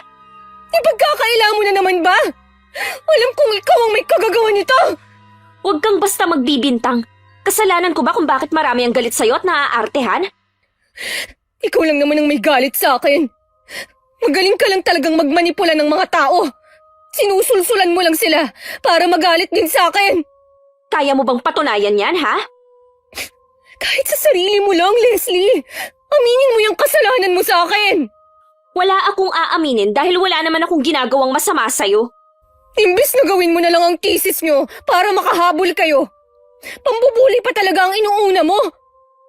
Ipagkakaila mo na naman ba? Alam kong ikaw ang may kagagawa nito! Huwag kang basta magbibintang. Kasalanan ko ba kung bakit marami ang galit sa'yo at naaartehan? Ikaw lang naman ang may galit sa akin. Magaling ka lang talagang magmanipula ng mga tao. Sinusulsulan mo lang sila para magalit din sa akin. Kaya mo bang patunayan yan, ha? Kahit sa sarili mo lang, Leslie. Aminin mo yung kasalanan mo sa akin. Wala akong aaminin dahil wala naman akong ginagawang masama sa'yo. Imbes na gawin mo na lang ang thesis nyo para makahabol kayo. Pambubuli pa talaga ang inuuna mo.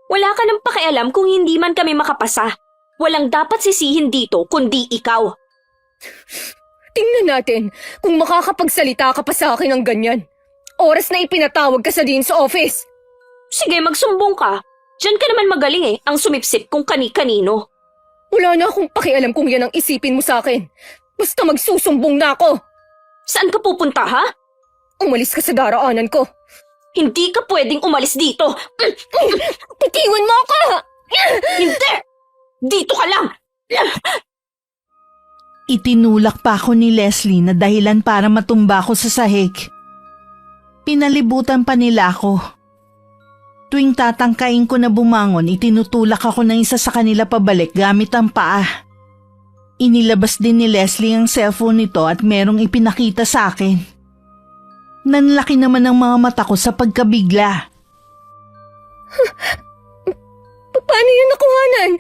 Wala ka nang pakialam kung hindi man kami makapasa. Walang dapat sisihin dito kundi ikaw. Tingnan natin kung makakapagsalita ka pa sa akin ng ganyan. Oras na ipinatawag ka sa dean's office. Sige, magsumbong ka. Diyan ka naman magaling ang sumipsip kung kani-kanino. Wala na akong pakialam kung yan ang isipin mo sa akin. Basta magsusumbong na ako. Saan ka pupunta, ha? Umalis ka sa daraanan ko. Hindi ka pwedeng umalis dito. Titiwan mo ako! Hindi! Dito ka lang! Itinulak pa ako ni Leslie na dahilan para matumba ako sa sahig. Pinalibutan pa nila ako. Tuwing tatangkain ko na bumangon, itinutulak ako ng isa sa kanila pabalik gamit ang paa. Inilabas din ni Leslie ang cellphone nito at merong ipinakita sa akin. Nanlaki naman ang mga mata ko sa pagkabigla. Paano yun nakuhanan?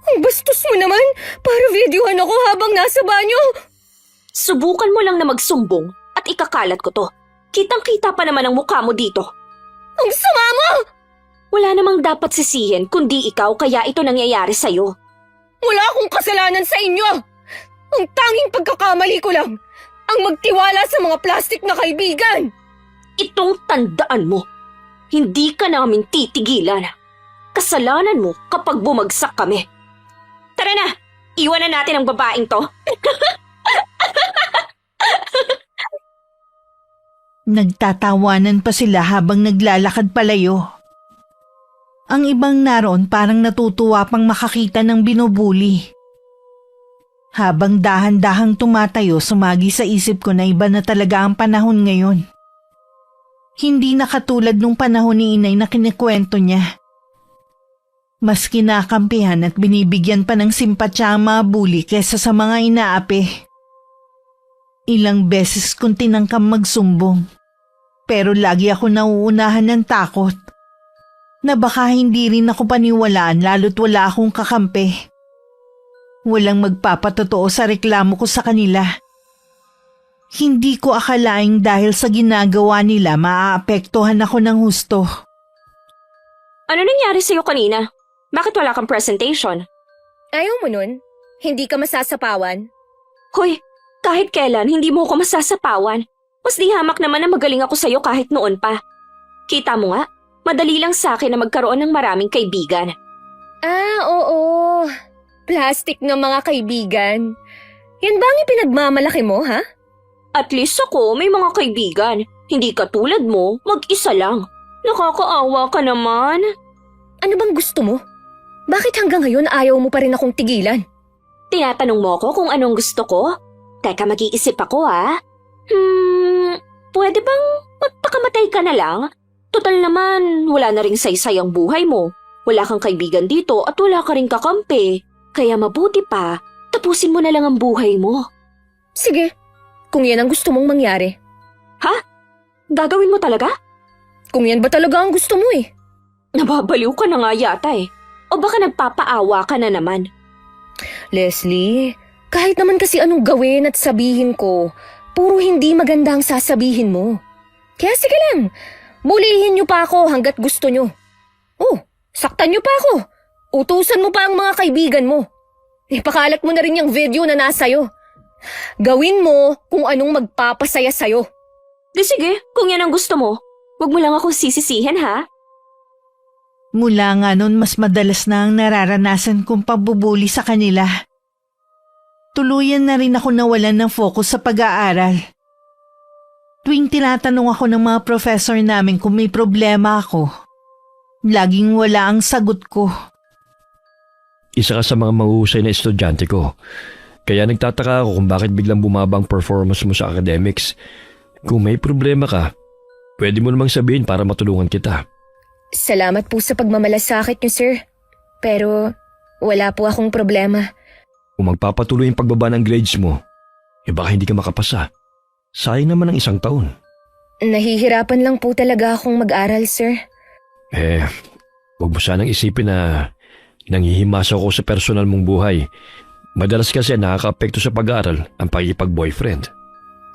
Ang bastos mo naman para videohan ako habang nasa banyo. Subukan mo lang na magsumbong at ikakalat ko to. Kitang-kita pa naman ang mukha mo dito. Ang sama mo! Wala namang dapat sisihin kundi ikaw kaya ito nangyayari sa'yo. Wala akong kasalanan sa inyo! Ang tanging pagkakamali ko lang ang magtiwala sa mga plastic na kaibigan! Itong tandaan mo, hindi ka namin titigilan. Kasalanan mo kapag bumagsak kami. Tara na, iwanan natin ang babaeng to. Nagtatawanan pa sila habang naglalakad palayo. Ang ibang naroon parang natutuwa pang makakita ng binubuli. Habang dahan-dahang tumatayo, sumagi sa isip ko na iba na talaga ang panahon ngayon. Hindi na katulad nung panahon ni inay na kinikwento niya. Mas kinakampihan at binibigyan pa ng simpatya ang mga bully kesa sa mga inaapi. Ilang beses kong tinangkam magsumbong, pero lagi ako nauunahan ng takot na baka hindi rin ako paniwalaan lalo't wala akong kakampi. Walang magpapatotoo sa reklamo ko sa kanila. Hindi ko akalaing dahil sa ginagawa nila maaapektuhan ako ng husto. Ano nangyari sa'yo kanina? Bakit wala kang presentation? Ayaw mo nun? Hindi ka masasapawan? Hoy, kahit kailan hindi mo ko masasapawan. Mas di hamak naman na magaling ako sa'yo kahit noon pa. Kita mo nga, madali lang sa akin na magkaroon ng maraming kaibigan. Oo. Plastic ng mga kaibigan. Yan ba ang ipinagmamalaki mo, ha? At least ako may mga kaibigan. Hindi katulad mo, mag-isa lang. Nakakaawa ka naman. Ano bang gusto mo? Bakit hanggang ngayon ayaw mo pa rin akong tigilan? Tinatanong mo ko kung anong gusto ko? Teka, mag-iisip ako pwede bang magpakamatay ka na lang? Total naman, wala na ring saysay ang buhay mo. Wala kang kaibigan dito at wala ka ring kakampi. Kaya mabuti pa, tapusin mo na lang ang buhay mo. Sige, kung yan ang gusto mong mangyari. Ha? Gagawin mo talaga? Kung yan ba talaga ang gusto mo eh? Nababaliw ka na nga yata eh. O baka nagpapaawa ka na naman? Leslie, kahit naman kasi anong gawin at sabihin ko, puro hindi maganda ang sasabihin mo. Kaya sige lang, bulihin niyo pa ako hanggat gusto niyo. Oh, saktan niyo pa ako. Utusan mo pa ang mga kaibigan mo. Ipakalat mo na rin yung video na nasa'yo. Gawin mo kung anong magpapasaya sa'yo. Di sige, kung yan ang gusto mo. Huwag mo lang akong sisisihin ha. Mula nga noon mas madalas na ang nararanasan kong pambubuli sa kanila. Tuluyan na rin ako nawalan ng focus sa pag-aaral. Tuwing tinatanong ako ng mga professor namin kung may problema ako, laging wala ang sagot ko. Isa ka sa mga mahuhusay na estudyante ko. Kaya nagtataka ako kung bakit biglang bumaba ang performance mo sa academics. Kung may problema ka, pwede mo namang sabihin para matulungan kita. Salamat po sa pagmamalasakit niyo, sir. Pero wala po akong problema. Kung magpapatuloy ang pagbaba ng grades mo, baka hindi ka makapasa. Sayang naman ang 1 taon. Nahihirapan lang po talaga akong mag-aral, sir. Huwag mo sanang isipin na nanghihimasa ako sa personal mong buhay. Madalas kasi nakaka-apekto sa pag-aaral ang pagkipag-boyfriend.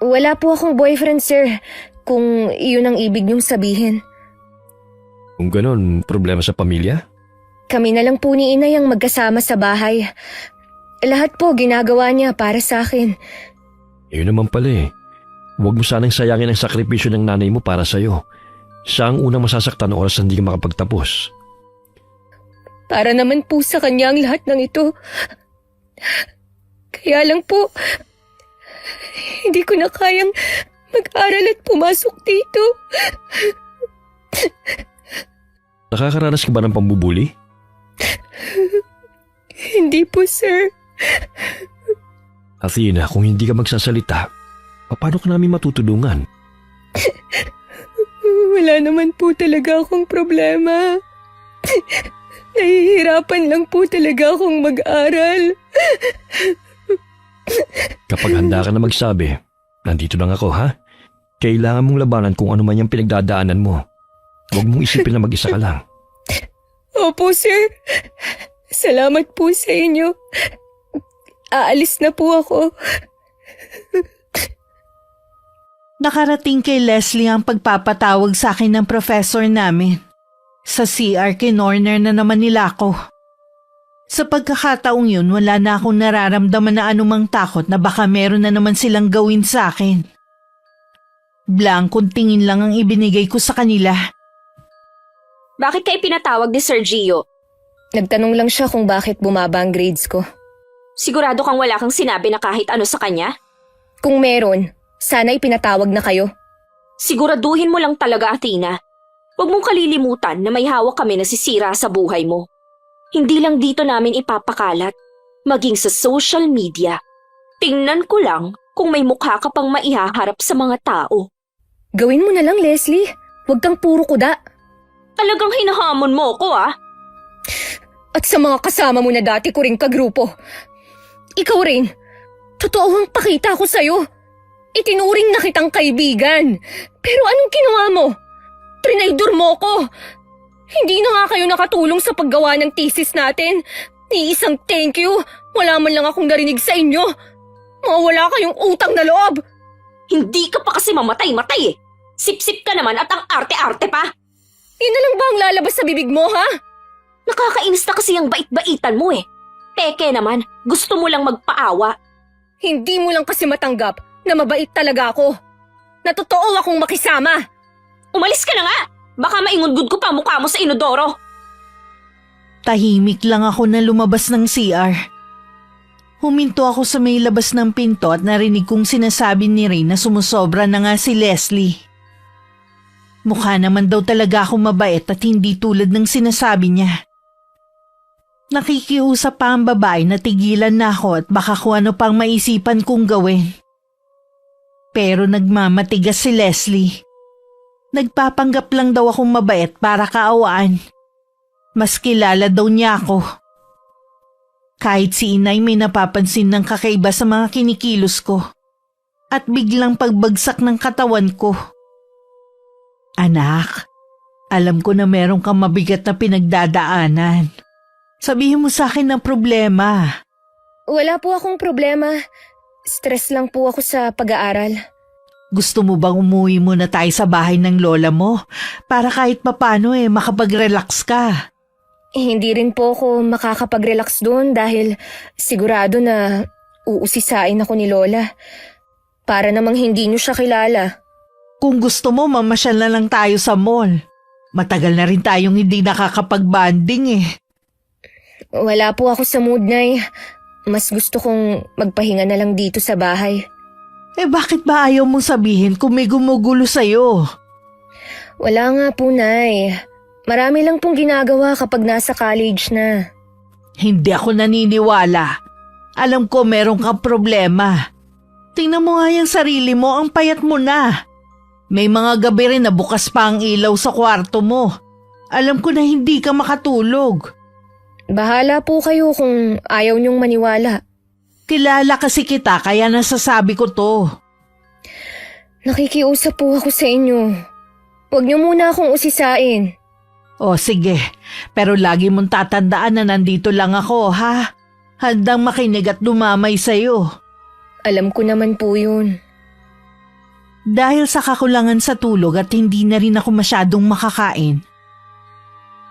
Wala po akong boyfriend, sir. Kung iyon ang ibig niyong sabihin. Kung ganon, problema sa pamilya? Kami na lang po ni inay ang magkasama sa bahay. Lahat po ginagawa niya para sa akin. Yun naman pala eh. Huwag mo sanang sayangin ang sakripisyo ng nanay mo para sa'yo. Siya ang unang masasaktan oras na hindi ka makapagtapos. Para naman po sa kanya ang lahat ng ito. Kaya lang po, hindi ko na kayang mag-aral at pumasok dito. Nakakaranas ka ba ng pambubuli? Hindi po, sir. Athena, kung hindi ka magsasalita, paano ka namin matutulungan? Wala naman po talaga akong problema. Nahihirapan lang po talaga akong mag-aral. Kapag handa ka na magsabi, nandito lang ako ha? Kailangan mong labanan kung ano man yung pinagdadaanan mo. Huwag mong isipin na mag-isa ka lang. Opo, sir. Salamat po sa inyo. Aalis na po ako. Nakarating kay Leslie ang pagpapatawag sa akin ng professor namin. Sa CR kinorner na naman nila ako. Sa pagkakataong yun, wala na akong nararamdaman na anumang takot na baka meron na naman silang gawin sa akin. Blankong tingin lang ang ibinigay ko sa kanila. Bakit ka ipinatawag ni Sir Gio? Nagtanong lang siya kung bakit bumaba ang grades ko. Sigurado kang wala kang sinabi na kahit ano sa kanya? Kung meron, sana ipinatawag na kayo. Siguraduhin mo lang talaga, Athena. Huwag mong kalilimutan na may hawak kami na sisira sa buhay mo. Hindi lang dito namin ipapakalat, maging sa social media. Tingnan ko lang kung may mukha ka pang maihaharap sa mga tao. Gawin mo na lang, Leslie. Huwag kang puro kuda. Talagang hinahamon mo ko ah. At sa mga kasama mo na dati ko ring kagrupo. Ikaw rin. Totoo ang pakita ko sa'yo. Itinuring na kitang kaibigan. Pero anong ginawa mo? Trinaydor mo ko. Hindi na nga kayo nakatulong sa paggawa ng thesis natin. Ni isang thank you. Wala man lang akong narinig sa inyo. Mawala kayong utang na loob. Hindi ka pa kasi mamatay-matay eh. Sip-sip ka naman at ang arte-arte pa. Yun na lang ba ang lalabas sa bibig mo, ha? Nakakainis na kasi ang bait-baitan mo eh. Peke naman, gusto mo lang magpaawa. Hindi mo lang kasi matanggap na mabait talaga ako. Na totoo akong makisama. Umalis ka na nga! Baka maingudgud ko pa mukha mo sa inodoro. Tahimik lang ako na lumabas ng CR. Huminto ako sa may labas ng pinto at narinig kong sinasabi ni Ray na sumusobra na nga si Leslie. Mukha naman daw talaga ako mabait at hindi tulad ng sinasabi niya. Nakikiusap pa ang babae na tigilan na ako at baka kung ano pang maisipan kong gawin. Pero nagmamatigas si Leslie. Nagpapanggap lang daw akong mabait para kaawaan. Mas kilala daw niya ako. Kahit si inay may napapansin ng kakaiba sa mga kinikilos ko. At biglang pagbagsak ng katawan ko. Anak, alam ko na meron kang mabigat na pinagdadaanan. Sabihin mo sa akin ang problema. Wala po akong problema. Stress lang po ako sa pag-aaral. Gusto mo bang umuwi muna tayo sa bahay ng lola mo para kahit papano makapag-relax ka? Hindi rin po ako makakapag-relax doon dahil sigurado na uusisain ako ni Lola. Para namang hindi niyo siya kilala. Kung gusto mo, mamasyal na lang tayo sa mall. Matagal na rin tayong hindi nakakapag-banding eh. Wala po ako sa mood, Nay. Mas gusto kong magpahinga na lang dito sa bahay. Bakit ba ayaw mong sabihin kung may gumugulo sa'yo? Wala nga po, Nay. Marami lang pong ginagawa kapag nasa college na. Hindi ako naniniwala. Alam ko meron kang problema. Tingnan mo nga yung sarili mo, ang payat mo na. May mga gabi rin na bukas pa ang ilaw sa kwarto mo. Alam ko na hindi ka makatulog. Bahala po kayo kung ayaw niyong maniwala. Kilala kasi kita kaya nasasabi ko to. Nakikiusap po ako sa inyo. Huwag niyo muna akong usisain. O sige, pero lagi mong tatandaan na nandito lang ako, ha? Handang makinig at dumamay sa'yo. Alam ko naman po yun. Dahil sa kakulangan sa tulog at hindi na rin ako masyadong makakain.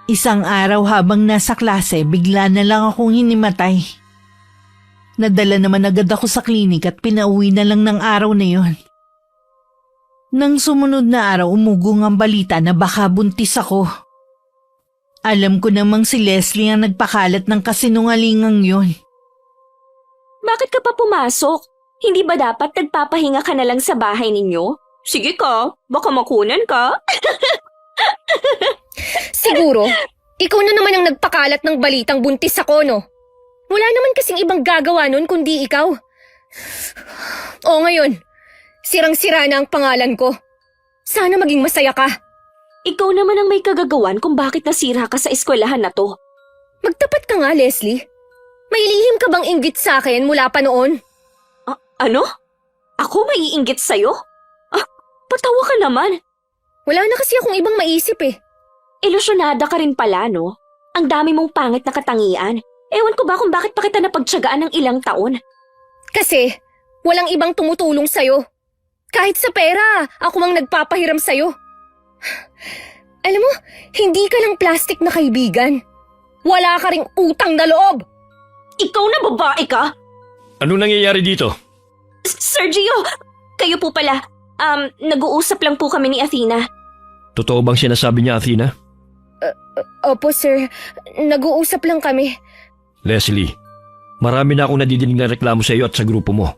Isang araw habang nasa klase, bigla na lang akong hinimatay. Nadala naman agad ako sa klinik at pinauwi na lang ng araw na yon. Nang sumunod na araw, umugong ang balita na baka buntis ako. Alam ko namang si Leslie ang nagpakalat ng kasinungalingang yon. Bakit ka pa pumasok? Hindi ba dapat nagpapahinga ka na lang sa bahay ninyo? Sige ka, baka makunan ka. Siguro, ikaw na naman ang nagpakalat ng balitang buntis ako, no? Wala naman kasing ibang gagawa nun kundi ikaw. O ngayon, sirang-sira na ang pangalan ko. Sana maging masaya ka. Ikaw naman ang may kagagawan kung bakit nasira ka sa eskwelahan na to. Magtapat ka nga, Leslie. May lihim ka bang inggit sa akin mula pa noon? Ano? Ako maiinggit sa'yo? Patawa ka naman. Wala na kasi akong ibang maisip eh. Ilusyonada ka rin pala, no? Ang dami mong pangit na katangian. Ewan ko ba kung bakit pa kita napagtiyagaan ng ilang taon? Kasi walang ibang tumutulong sa'yo. Kahit sa pera, ako ang nagpapahiram sa'yo. Alam mo, hindi ka lang plastic na kaibigan. Wala ka ring utang na loob. Ikaw na babae ka? Anong nangyayari dito? Sergio, kayo po pala. Nag-uusap lang po kami ni Athena. Totoo bang sinasabi niya, Athena? Opo, sir. Nag-uusap lang kami. Leslie, marami na akong nadidinig na reklamo sa iyo at sa grupo mo.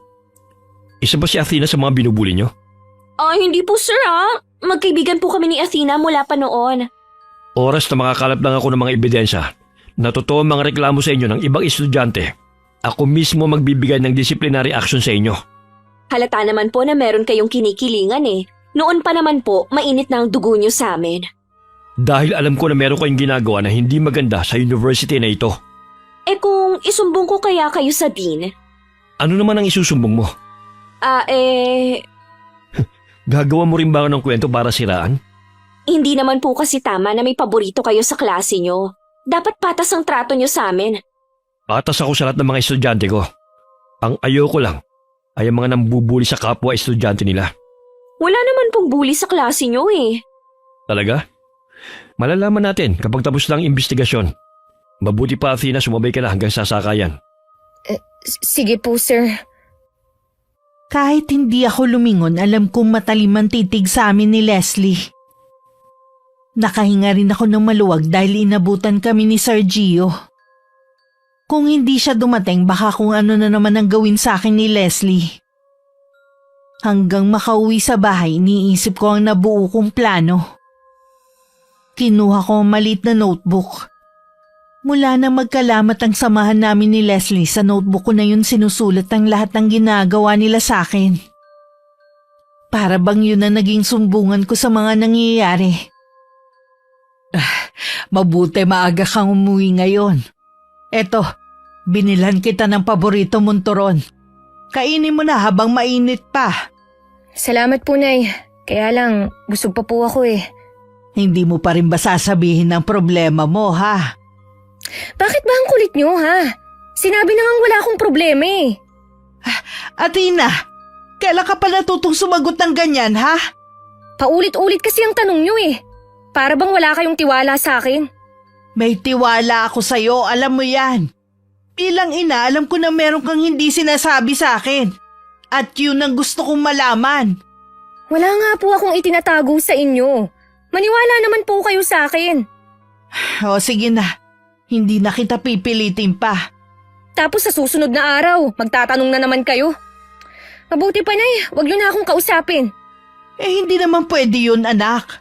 Isa ba si Athena sa mga binubuli niyo? Hindi po sir ha. Magkaibigan po kami ni Athena mula pa noon. Oras na makakalap lang ako ng mga ebidensya na totoo ang mga reklamo sa inyo ng ibang estudyante, ako mismo magbibigay ng disciplinary action sa inyo. Halata naman po na meron kayong kinikilingan eh. Noon pa naman po, mainit na ang dugo niyo sa amin. Dahil alam ko na meron kayong ginagawa na hindi maganda sa university na ito. Eh kung isumbong ko kaya kayo sa dean? Ano naman ang isusumbong mo? Gagawa mo rin ba ng kwento para siraan? Hindi naman po kasi tama na may paborito kayo sa klase niyo. Dapat patas ang trato niyo sa amin. Patas ako sa lahat ng mga estudyante ko. Ang ayoko lang ay ang mga nambubuli sa kapwa estudyante nila. Wala naman pong bully sa klase niyo eh. Talaga? Malalaman natin kapag tapos na ang investigasyon. Mabuti pa, Athena, sumabay ka na hanggang sasakayan. Sige po, sir. Kahit hindi ako lumingon, alam kong matalim ang titig sa amin ni Leslie. Nakahinga rin ako ng maluwag dahil inabutan kami ni Sir Gio. Kung hindi siya dumating, baka kung ano na naman ang gawin sa akin ni Leslie. Hanggang makauwi sa bahay, iniisip ko ang nabuo kong plano. Kinuha ko ang maliit na notebook. Mula na magkalamat ang samahan namin ni Leslie, sa notebook ko na yun sinusulat ang lahat ng ginagawa nila sa akin. Para bang yun na naging sumbungan ko sa mga nangyayari. Mabuti maaga kang umuwi ngayon. Eto, binilhan kita ng paborito mong turon. Kainin mo na habang mainit pa. Salamat po, Nay. Kaya lang, busog pa po ako eh. Hindi mo pa rin ba sasabihin ang problema mo, ha? Bakit ba ang kulit niyo, ha? Sinabi na ngang wala akong problema eh. Athena, kailan ka pa natutong sumagot ng ganyan, ha? Paulit-ulit kasi ang tanong niyo eh. Para bang wala kayong tiwala sa akin? May tiwala ako sa'yo, alam mo yan. Bilang ina, alam ko na meron kang hindi sinasabi sa akin. At yun ang gusto kong malaman. Wala nga po akong itinatago sa inyo. Maniwala naman po kayo sa akin. O sige na, hindi na kita pipilitin pa. Tapos sa susunod na araw, magtatanong na naman kayo. Mabuti pa, Nay, wag niyo na akong kausapin. Eh hindi naman pwede yun, anak.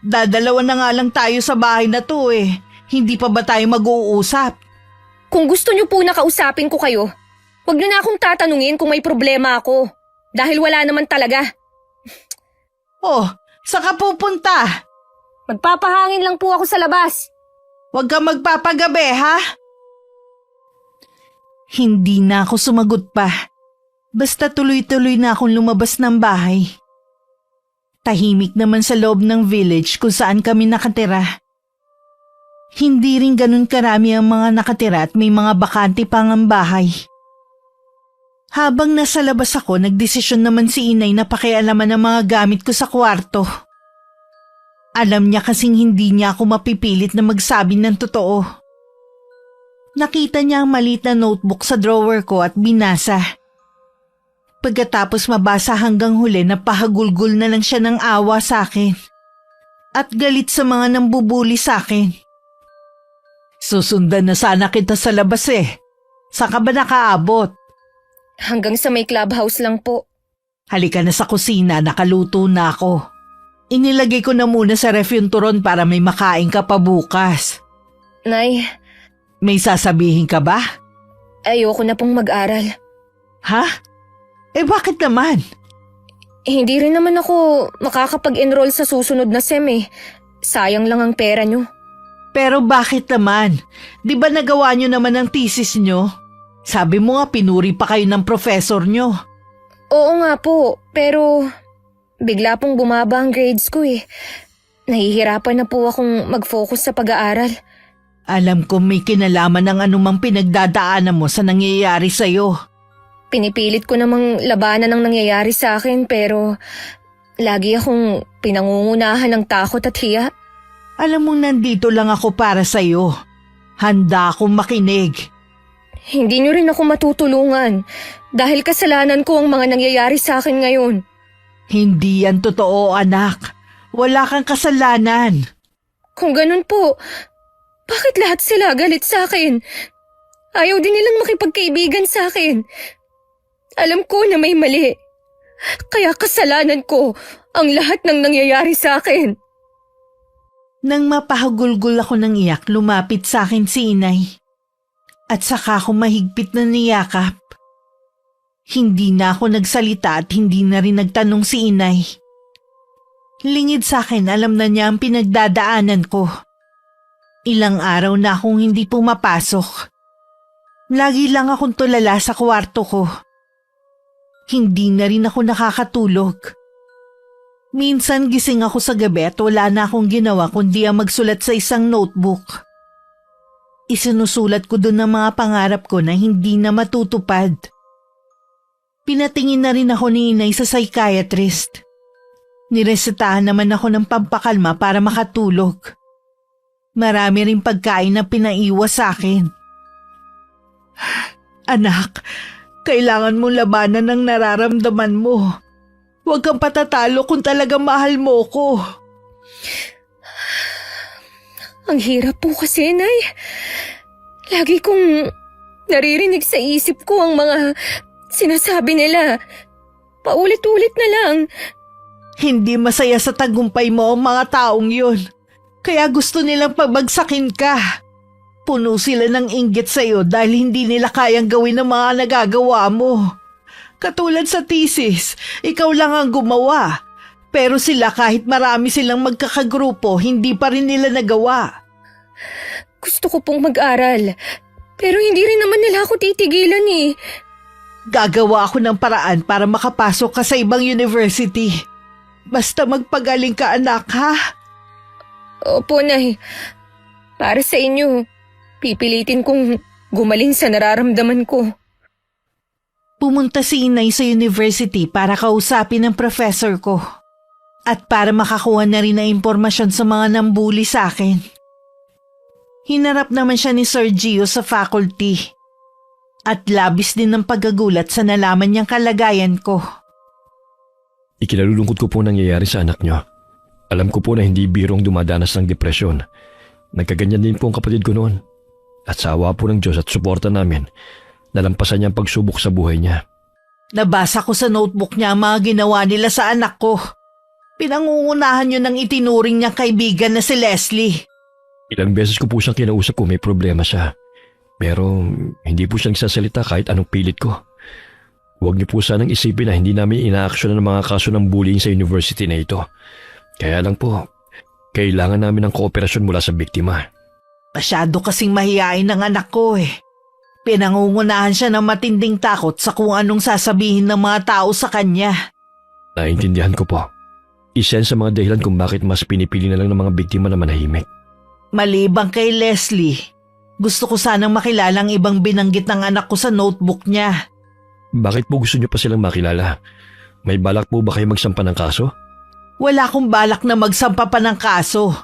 Dadalawa na nga lang tayo sa bahay na to eh. Hindi pa ba tayo mag-uusap? Kung gusto niyo po na kausapin ko kayo, wag niyo na akong tatanungin kung may problema ako. Dahil wala naman talaga. Oh, saan ka pupunta? Magpapahangin lang po ako sa labas. Huwag kang magpapagabi, ha? Hindi na ako sumagot pa. Basta tuloy-tuloy na akong lumabas ng bahay. Tahimik naman sa loob ng village kung saan kami nakatira. Hindi rin ganun karami ang mga nakatira at may mga bakante pang ang bahay. Habang nasa labas ako, nagdesisyon naman si inay na pakialaman ang mga gamit ko sa kwarto. Alam niya kasing hindi niya ako mapipilit na magsabi ng totoo. Nakita niya ang maliit na notebook sa drawer ko at binasa. Pagkatapos mabasa hanggang huli, napahagulgol na lang siya ng awa sa akin. At galit sa mga nambubuli sa akin. Susundan na sana kita sa labas eh. Saan ka ba nakaabot? Hanggang sa may clubhouse lang po. Halika na sa kusina, nakaluto na ako. Inilagay ko na muna sa ref yung turon para may makain ka pa bukas. Nay, May sasabihin ka ba? ayoko na pong mag-aral. Ha? Eh bakit naman? Hindi rin naman ako makakapag-enroll sa susunod na SEM eh. Sayang lang ang pera nyo. Pero bakit naman? Di ba nagawa nyo naman ang thesis nyo? Sabi mo nga pinuri pa kayo ng professor nyo. Oo nga po, pero bigla pong bumaba ang grades ko eh. Nahihirapan na po akong mag-focus sa pag-aaral. Alam ko may kinalaman ng anumang pinagdadaanan mo sa nangyayari sa'yo. Pinipilit ko namang labanan ang nangyayari sa akin pero lagi akong pinangungunahan ng takot at hiya. Alam mo nandito lang ako para sa'yo. Handa akong makinig. Hindi niyo rin ako matutulungan dahil kasalanan ko ang mga nangyayari sa akin ngayon. Hindi yan totoo, anak. Wala kang kasalanan. Kung ganun po, bakit lahat sila galit sa akin? Ayaw din nilang makipagkaibigan sa akin. Alam ko na may mali. Kaya kasalanan ko ang lahat ng nangyayari sa akin. Nang mapahagulgol ako ng iyak, lumapit sa akin si inay. At saka ako mahigpit na niyakap. Hindi na ako nagsalita at hindi na rin nagtanong si inay. Lingid sa akin, alam na niya ang pinagdadaanan ko. Ilang araw na akong hindi pumapasok. Lagi lang akong tulala sa kwarto ko. Hindi na rin ako nakakatulog. Minsan gising ako sa gabi at wala na akong ginawa kundi ang magsulat sa isang notebook. Isinusulat ko doon ang mga pangarap ko na hindi na matutupad. Pinatingin na rin ako ni inay sa psychiatrist. Niresetahan naman ako ng pampakalma para makatulog. Marami ring pagkain na pinaiwas sa akin. Anak, kailangan mong labanan ang nararamdaman mo. Huwag kang patatalo kung talagang mahal mo ko. Ang hirap po kasi, Nay. Lagi kong naririnig sa isip ko ang mga sinasabi nila. Paulit-ulit na lang. Hindi masaya sa tagumpay mo ang mga taong yun. Kaya gusto nilang pabagsakin ka. Puno sila ng inggit sa'yo dahil hindi nila kayang gawin ang mga nagagawa mo. Katulad sa thesis, ikaw lang ang gumawa. Pero sila kahit marami silang magkakagrupo, hindi pa rin nila nagawa. Gusto ko pong mag-aral. Pero hindi rin naman nila ako titigilan eh. Gagawa ako ng paraan para makapasok ka sa ibang university. Basta magpagaling ka, anak, ha? Opo, Nay. Para sa inyo, pipilitin kong gumaling sa nararamdaman ko. Pumunta si inay sa university para kausapin ng professor ko. At para makakuha na rin ng impormasyon sa mga nambuli sa akin. Hinarap naman siya ni Sir Gio sa faculty. At labis din ng paggagulat sa nalaman niyang kalagayan ko. Ikinalulungkot ko po nangyayari sa anak niyo. Alam ko po na hindi birong dumadanas ng depresyon. Nagkaganyan din po ang kapatid ko noon. At sa awa po ng Diyos at suporta namin, nalampasan niya ang pagsubok sa buhay niya. Nabasa ko sa notebook niya ang mga ginawa nila sa anak ko. Pinangungunahan yun ng itinuring niyang kaibigan na si Leslie. Ilang beses ko po siyang kinausap kung may problema siya. Pero hindi po siya nagsasalita kahit anong pilit ko. Huwag niyo po sanang isipin na hindi namin inaaksyonan ng mga kaso ng bullying sa university na ito. Kaya lang po, kailangan namin ng kooperasyon mula sa biktima. Masyado kasing mahihain ng anak ko eh. Pinangungunahan siya ng matinding takot sa kung anong sasabihin ng mga tao sa kanya. Naintindihan ko po. Isa yan sa mga dahilan kung bakit mas pinipili na lang ng mga biktima na manahimik. Malibang kay Leslie, gusto ko sanang makilala ang ibang binanggit ng anak ko sa notebook niya. Bakit po gusto niyo pa silang makilala? May balak po ba kayo magsampa ng kaso? Wala akong balak na magsampa pa ng kaso.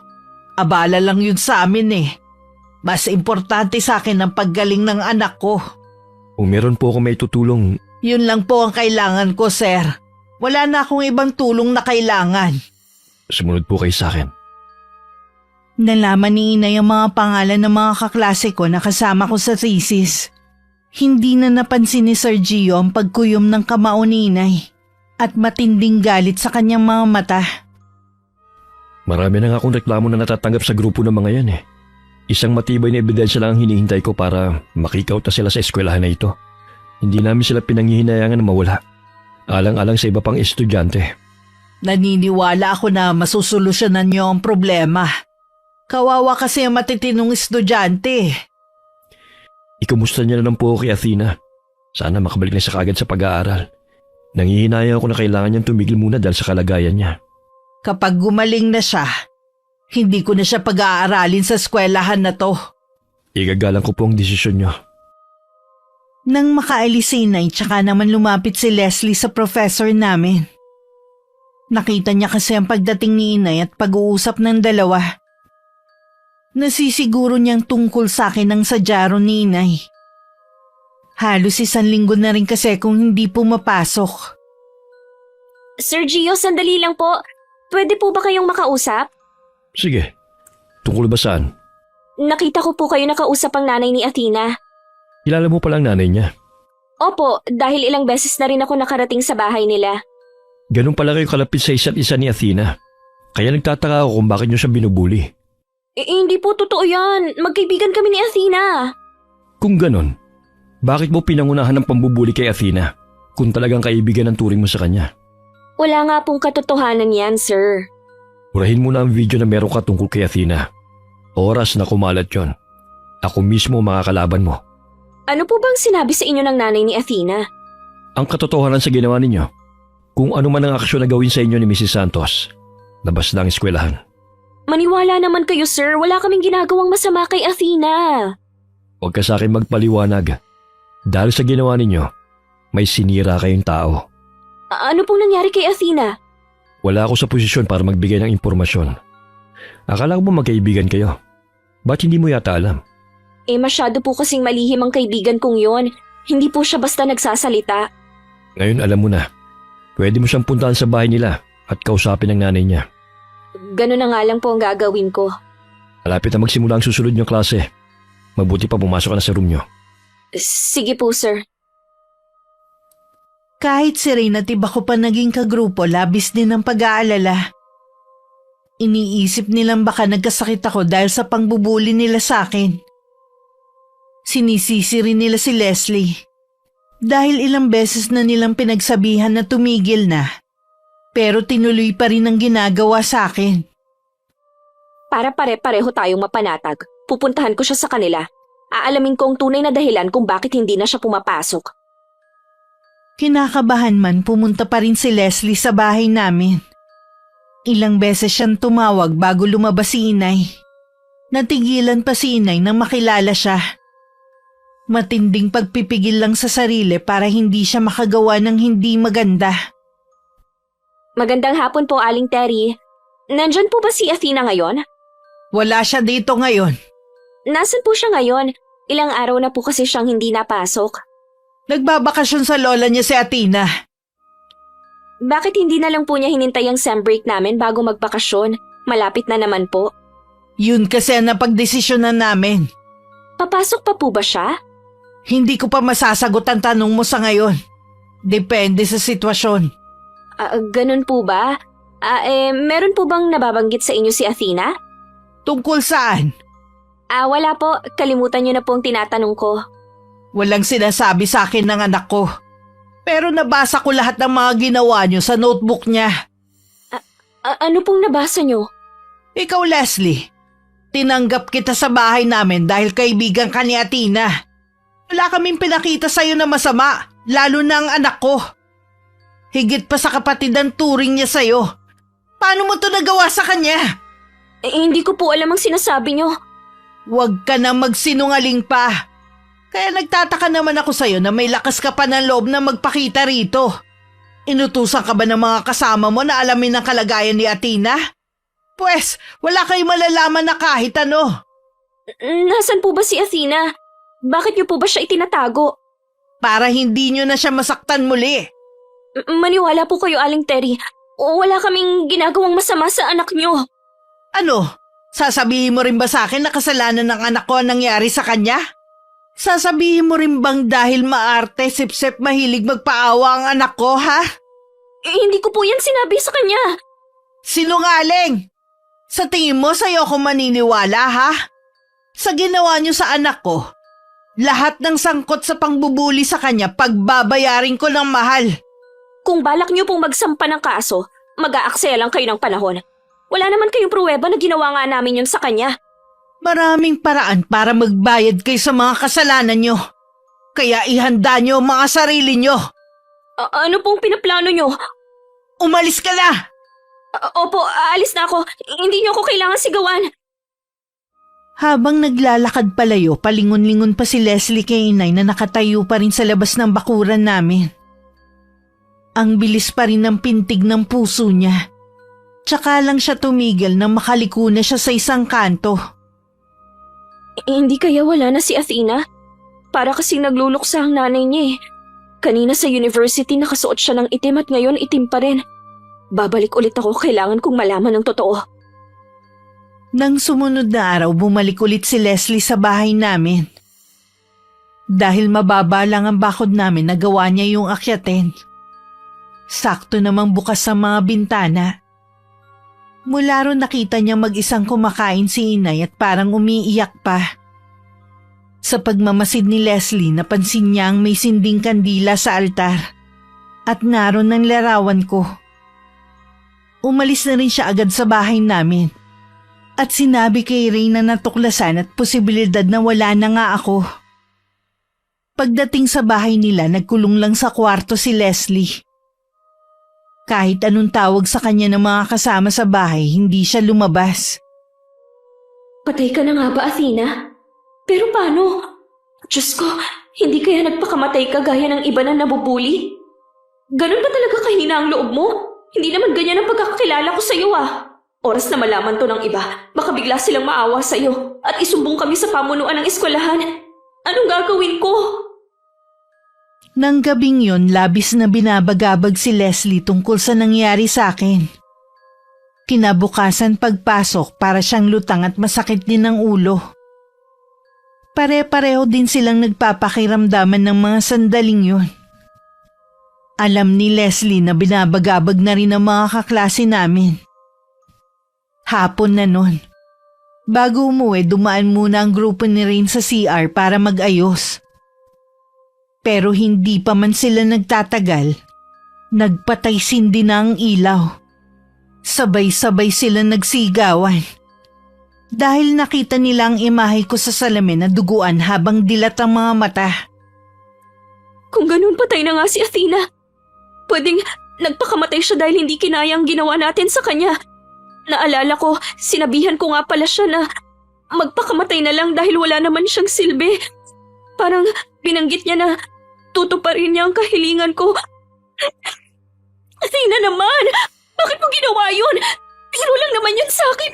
Abala lang yun sa amin eh. Mas importante sa akin ang paggaling ng anak ko. Kung meron po ako may tutulong, Yun lang po ang kailangan ko, sir. Wala na akong ibang tulong na kailangan. sumunod po kayo sa akin. Nalaman ni inay ang mga pangalan ng mga kaklase ko na kasama ko sa thesis. Hindi na napansin ni Sir Gio ang pagkuyom ng kamao ni inay at matinding galit sa kanyang mga mata. Marami na nga akong reklamo na natatanggap sa grupo ng mga yan eh. Isang matibay na ebidensya lang ang hinihintay ko para makikauta sila sa eskwelahan na ito. Hindi namin sila pinanghihinayangan na mawala. Alang-alang sa iba pang estudyante. Naniniwala ako na masusolusyonan niyo ang problema. Kawawa kasi ang matitinong estudyante. Ikumusta niya na lang po ako kay Athena. Sana makabalik na siya kaagad sa pag-aaral. Nangihinayang ako na kailangan niyang tumigil muna dahil sa kalagayan niya. Kapag gumaling na siya, hindi ko na siya pag-aaralin sa eskwelahan na to. Igagalang ko po ang desisyon niyo. Nang makaalis si inay, tsaka naman lumapit si Leslie sa professor namin. Nakita niya kasi ang pagdating ni inay at pag-uusap ng dalawa. Nasisiguro niyang tungkol sa akin ang sadyaro ni inay. Halos 1 linggo na rin kasi kung hindi pumapasok. Sir Gio, sandali lang po. Pwede po ba kayong makausap? Sige. Tungkol ba saan? Nakita ko po kayo nakausap ang nanay ni Athena. Kilala mo pala ang nanay niya. Opo, dahil ilang beses na rin ako nakarating sa bahay nila. Ganun pala kayo kalapit sa isa't isa ni Athena. Kaya nagtataka ako kung bakit niyo siya binubuli. Hindi po totoo yan. Magkaibigan kami ni Athena. Kung ganun, bakit mo pinangunahan ng pambubuli kay Athena kung talagang kaibigan ang turing mo sa kanya? Wala nga pong katotohanan yan, sir. Urahin mo na ang video na meron ka tungkol kay Athena. Oras na kumalat yon. Ako mismo makakalaban mo. Ano po bang sinabi sa inyo ng nanay ni Athena? Ang katotohanan sa ginawa ninyo, kung ano man ang aksyon na gawin sa inyo ni Mrs. Santos, labas na ang eskwelahan. Maniwala naman kayo, sir. Wala kaming ginagawang masama kay Athena. Huwag ka sa akin magpaliwanag. Dahil sa ginawa ninyo, may sinira kayong tao. Ano pong nangyari kay Athena? Wala ako sa posisyon para magbigay ng impormasyon. Akala ko ba magkaibigan kayo? Ba't hindi mo yata alam? Masyado po kasing malihim ang kaibigan kong yon. Hindi po siya basta nagsasalita. Ngayon alam mo na. Pwede mo siyang puntahan sa bahay nila at kausapin ang nanay niya. Ganun na nga lang po ang gagawin ko. Malapit na magsimula ang susunod niyong klase. Mabuti pa pumasok ka na sa room niyo. Sige po, sir. Kahit si Rain at iba ko pa naging kagrupo, labis din ang pag-aalala. Iniisip nilang baka nagkasakit ako dahil sa pangbubuli nila sa akin. Sinisisi rin nila si Leslie. Dahil ilang beses na nilang pinagsabihan na tumigil na. Pero tinuloy pa rin ang ginagawa sa akin. Para pare-pareho tayong mapanatag, pupuntahan ko siya sa kanila. Aalamin ko ang tunay na dahilan kung bakit hindi na siya pumapasok. Kinakabahan man, pumunta pa rin si Leslie sa bahay namin. Ilang beses siyang tumawag bago lumabas si Inay. Natigilan pa si Inay nang makilala siya. Matinding pagpipigil lang sa sarili para hindi siya makagawa ng hindi maganda. Magandang hapon po, Aling Terry. Nandyan po ba si Athena ngayon? Wala siya dito ngayon. Nasaan po siya ngayon? Ilang araw na po kasi siyang hindi napasok. Nagbabakasyon sa lola niya si Athena. Bakit hindi na lang po niya hinintay ang sem break namin bago magbakasyon? Malapit na naman po. Yun kasi ang napagdesisyonan namin. Papasok pa po ba siya? Hindi ko pa masasagot ang tanong mo sa ngayon. Depende sa sitwasyon. Ganun po ba? Meron po bang nababanggit sa inyo si Athena? Tungkol saan? Wala po. Kalimutan niyo na po ang tinatanong ko. Walang sinasabi sa akin ng anak ko. Pero nabasa ko lahat ng mga ginawa niyo sa notebook niya. Ano pong nabasa niyo? Ikaw, Leslie, tinanggap kita sa bahay namin dahil kaibigan ka ni Athena. Wala kaming pinakita sa'yo na masama, lalo na ang anak ko. Higit pa sa kapatid ang turing niya sa'yo. Paano mo to nagawa sa kanya? Hindi ko po alam ang sinasabi niyo. Huwag ka na magsinungaling pa. Kaya nagtataka naman ako sa'yo na may lakas ka pa ng loob na magpakita rito. Inutusan ka ba ng mga kasama mo na alamin ang kalagayan ni Athena? Pwes, wala kayong malalaman na kahit ano. Nasaan po ba si Athena? Bakit niyo po ba siya itinatago? Para hindi nyo na siya masaktan muli. Maniwala po kayo, Aling Terry. Wala kaming ginagawang masama sa anak niyo. Ano? Sasabihin mo rin ba sa akin na kasalanan ng anak ko ang nangyari sa kanya? Sasabihin mo rin bang dahil maarte, sip-sip mahilig magpaawa ang anak ko, ha? Hindi ko po yan sinabi sa kanya. Sinungaling! Sa tingin mo sa'yo ako maniniwala, ha? Sa ginawa niyo sa anak ko, lahat ng sangkot sa pangbubuli sa kanya pagbabayarin ko ng mahal. Kung balak niyo pong magsampa ng kaso, mag-aaksaya lang kayo ng panahon. Wala naman kayong pruweba na ginawa nga namin yun sa kanya. Maraming paraan para magbayad kayo sa mga kasalanan nyo. Kaya ihanda nyo ang mga sarili nyo. Ano pong pinaplano nyo? Umalis ka na! Opo, aalis na ako. Hindi niyo ako kailangan sigawan. Habang naglalakad palayo, palingon-lingon pa si Leslie kay Inay na nakatayo pa rin sa labas ng bakuran namin. Ang bilis pa rin ng pintig ng puso niya. Tsaka lang siya tumigil nang makaliko na siya sa isang kanto. Hindi kaya wala na si Athena? Para kasing nagluluksa ang nanay niya eh. Kanina sa university nakasuot siya ng itim at ngayon itim pa rin. Babalik ulit ako, kailangan kong malaman ng totoo. Nang sumunod na araw, bumalik ulit si Leslie sa bahay namin. Dahil mababa lang ang bakod namin, nagawa niya yung akyatin. Sakto namang bukas sa mga bintana. Mula ron nakita niya mag-isang kumakain si inay at parang umiiyak pa. Sa pagmamasid ni Leslie, napansin niyang may sinding kandila sa altar at naroon ang larawan ko. Umalis na rin siya agad sa bahay namin at sinabi kay Ray na natuklasan at posibilidad na wala na nga ako. Pagdating sa bahay nila, nagkulong lang sa kwarto si Leslie. Kahit anong tawag sa kanya ng mga kasama sa bahay, hindi siya lumabas. Patay ka na nga ba, Athena? Pero paano? Diyos ko, hindi kaya nagpakamatay ka gaya ng iba na nabubuli? Ganun ba talaga kahina ang loob mo? Hindi naman ganyan ang pagkakakilala ko sa'yo Oras na malaman to ng iba, baka bigla silang maawa sa'yo at isumbong kami sa pamunuan ng eskwelahan. Anong gagawin ko? Nang gabing yon, labis na binabagabag si Leslie tungkol sa nangyari sa akin. Kinabukasan pagpasok, para siyang lutang at masakit din ang ulo. Pare-pareho din silang nagpapakiramdaman ng mga sandaling yon. Alam ni Leslie na binabagabag na rin ang mga kaklase namin. Hapon na nun. Bago umuwi, dumaan muna ang grupo ni Rain sa CR para mag-ayos. Pero hindi pa man sila nagtatagal, nagpatay sindi na ang ilaw. Sabay-sabay sila nagsigawan. Dahil nakita nila ang imahe ko sa salamin na duguan habang dilat ang mga mata. Kung ganun, patay na nga si Athena. Pwedeng nagpakamatay siya dahil hindi kinaya ang ginawa natin sa kanya. Naalala ko, sinabihan ko nga pala siya na magpakamatay na lang dahil wala naman siyang silbi. Parang binanggit niya na tutuparin niya ang kahilingan ko. Athena naman! Bakit mo ginawa yun? Biro lang naman yun sa akin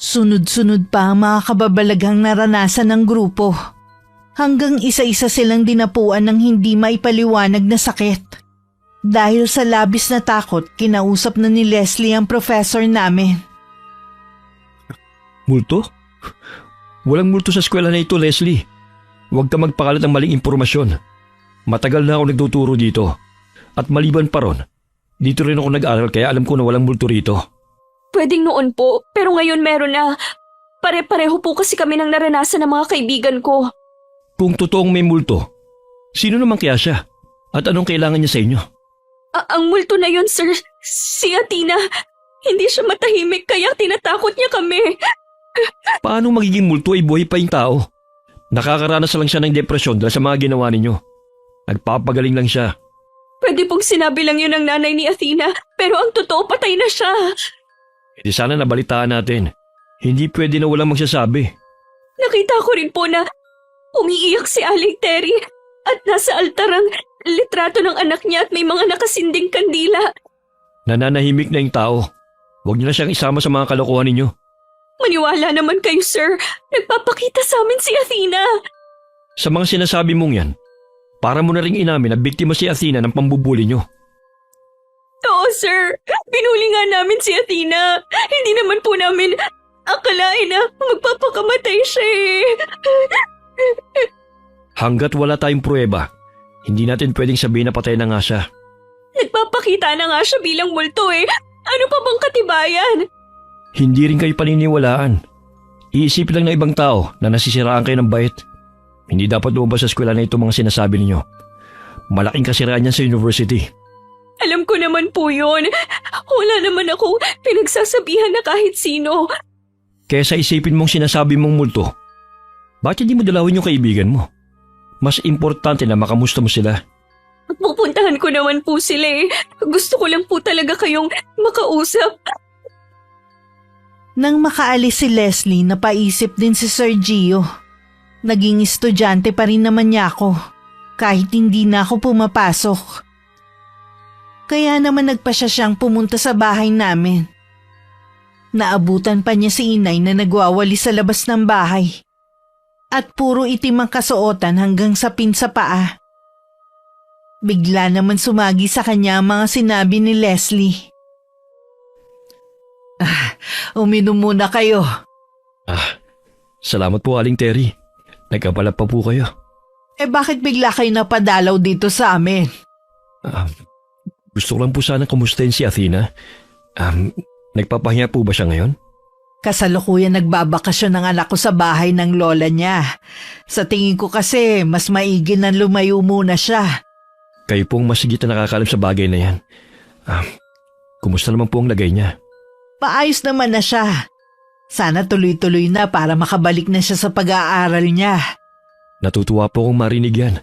Sunod-sunod pa ang mga kababalaghang naranasan ng grupo. Hanggang isa-isa silang dinapuan ng hindi maipaliwanag na sakit. Dahil sa labis na takot, kinausap na ni Leslie ang professor namin. Multo? Walang multo sa eskwela na ito, Leslie. Huwag ka magpakalat ng maling impormasyon. Matagal na ako nagtuturo dito. At maliban pa ron, dito rin ako nag-aral kaya alam ko na walang multo rito. Pwedeng noon po, pero ngayon meron na. Pare-pareho po kasi kami ng naranasan ng mga kaibigan ko. Kung totoong may multo, sino naman kaya siya? At anong kailangan niya sa inyo? Ang multo na yun, sir, si Athena. Hindi siya matahimik kaya tinatakot niya kami. Paano magiging multo ay buhay pa yung tao? Nakakaranas lang siya ng depresyon dahil sa mga ginawa ninyo. Nagpapagaling lang siya. Pwede pong sinabi lang yun ng nanay ni Athena, pero ang totoo patay na siya. Hindi sana nabalitaan natin. Hindi pwede na walang magsasabi. Nakita ko rin po na umiiyak si Aling Terry at nasa altar ang litrato ng anak niya at may mga nakasinding kandila. Nananahimik na yung tao. Huwag niyo na siyang isama sa mga kalokohan ninyo. Maniwala naman kayo, sir. Nagpapakita sa amin si Athena. Sa mga sinasabi mong yan, para mo na ring inamin na biktima si Athena ng pambubuli niyo. Oo, sir. Binuli nga namin si Athena. Hindi naman po namin akalain na magpapakamatay siya Hanggat wala tayong pruweba, hindi natin pwedeng sabihin na patay na nga siya. Nagpapakita na nga siya bilang multo Ano pa bang katibayan? Hindi rin kayo paniniwalaan. Iisip lang ng ibang tao na nasisiraan kayo ng bait. Hindi dapat lumabas sa eskwela na ito mga sinasabi ninyo. Malaking kasiraan yan sa university. Alam ko naman po yun. Wala naman ako pinagsasabihan na kahit sino. Kaya sa isipin mong sinasabi mong multo, bakit hindi mo dalawin yung kaibigan mo? Mas importante na makamusta mo sila. Pupuntahan ko naman po sila Gusto ko lang po talaga kayong makausap. Nang makaalis si Leslie, napaisip din si Sir Gio. Naging estudyante pa rin naman niya ako, kahit hindi na ako pumapasok. Kaya naman nagpasya siyang pumunta sa bahay namin. Naabutan pa niya si inay na nagwawali sa labas ng bahay. At puro itim ang kasuotan hanggang sa pin sa paa. Bigla naman sumagi sa kanya ang mga sinabi ni Leslie. Uminom muna kayo. Salamat po Aling Terry. Nagkabalap pa po kayo. Bakit bigla kayo napadalaw dito sa amin? Gusto ko lang po sana kumustahin si Athena. Nagpapahinga po ba siya ngayon? Kasalukuyan nagbabakasyon ng anak ko sa bahay ng lola niya. Sa tingin ko kasi, mas maigi na lumayo muna siya. Kayo pong masigit na nakakalam sa bagay na yan. Kumusta naman po ang lagay niya? Paayos naman na siya. Sana tuloy-tuloy na para makabalik na siya sa pag-aaral niya. Natutuwa po akong marinig yan.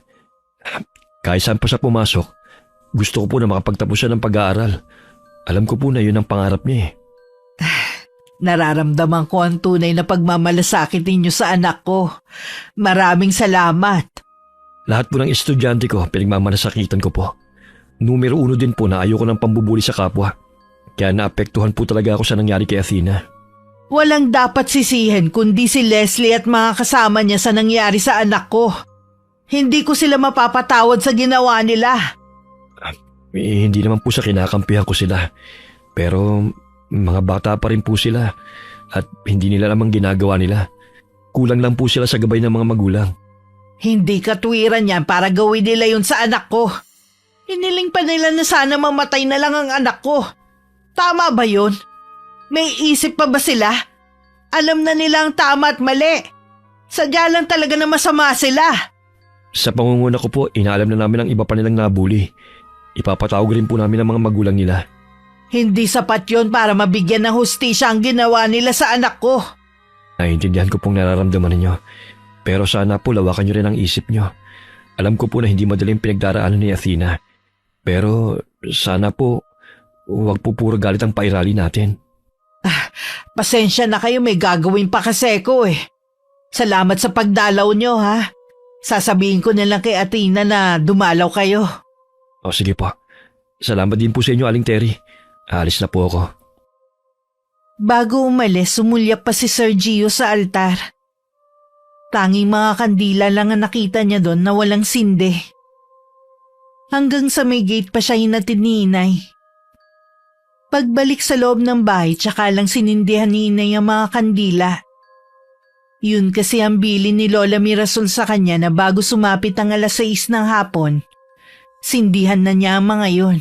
Kahit saan pa siya pumasok, gusto ko po na makapagtapos siya ng pag-aaral. Alam ko po na yun ang pangarap niya eh. Nararamdaman ko ang tunay na pagmamalasakit ninyo sa anak ko. Maraming salamat. Lahat po ng estudyante ko, pinagmamalasakitan ko po. Numero 1 din po na ayoko ng pambubuli sa kapwa. Kaya naapektuhan po talaga ako sa nangyari kay Athena. Walang dapat sisihin kundi si Leslie at mga kasama niya sa nangyari sa anak ko. Hindi ko sila mapapatawad sa ginawa nila. Hindi naman po sa kinakampihan ko sila. Pero mga bata pa rin po sila at hindi nila namang ginagawa nila. Kulang lang po sila sa gabay ng mga magulang. Hindi katwiran yan para gawin nila yun sa anak ko. Hiniling pa nila na sana mamatay na lang ang anak ko. Tama ba yun? May isip pa ba sila? Alam na nila ang tama at mali. Sadya lang talaga na masama sila. Sa pangunguna ko po, inaalam na namin ang iba pa nilang nabuli. Ipapatawag rin po namin ang mga magulang nila. Hindi sapat yun para mabigyan ng hustisya ang ginawa nila sa anak ko. Naiintindihan ko pong nararamdaman ninyo. Pero sana po lawakan nyo rin ang isip nyo. Alam ko po na hindi madaling pinagdaraanan ni Athena. Pero sana po, huwag po puro galit ang pairali natin. Pasensya na kayo, may gagawin pa kasi ko eh. Salamat sa pagdalaw nyo ha. Sasabihin ko na lang kay Athena na dumalaw kayo. O sige po. Salamat din po sa inyo, Aling Terry. Alis na po ako. Bago umalis, sumulyap pa si Sir Gio sa altar. Tanging mga kandila lang ang nakita niya doon na walang sinde. Hanggang sa may gate pa siya hinatid ni Inay. Pagbalik sa loob ng bahay, tsaka lang sinindihan ni Inay ang mga kandila. Yun kasi ang bili ni Lola Mirasol sa kanya na bago sumapit ang 6:00 ng hapon, sindihan na niya ang mga yun.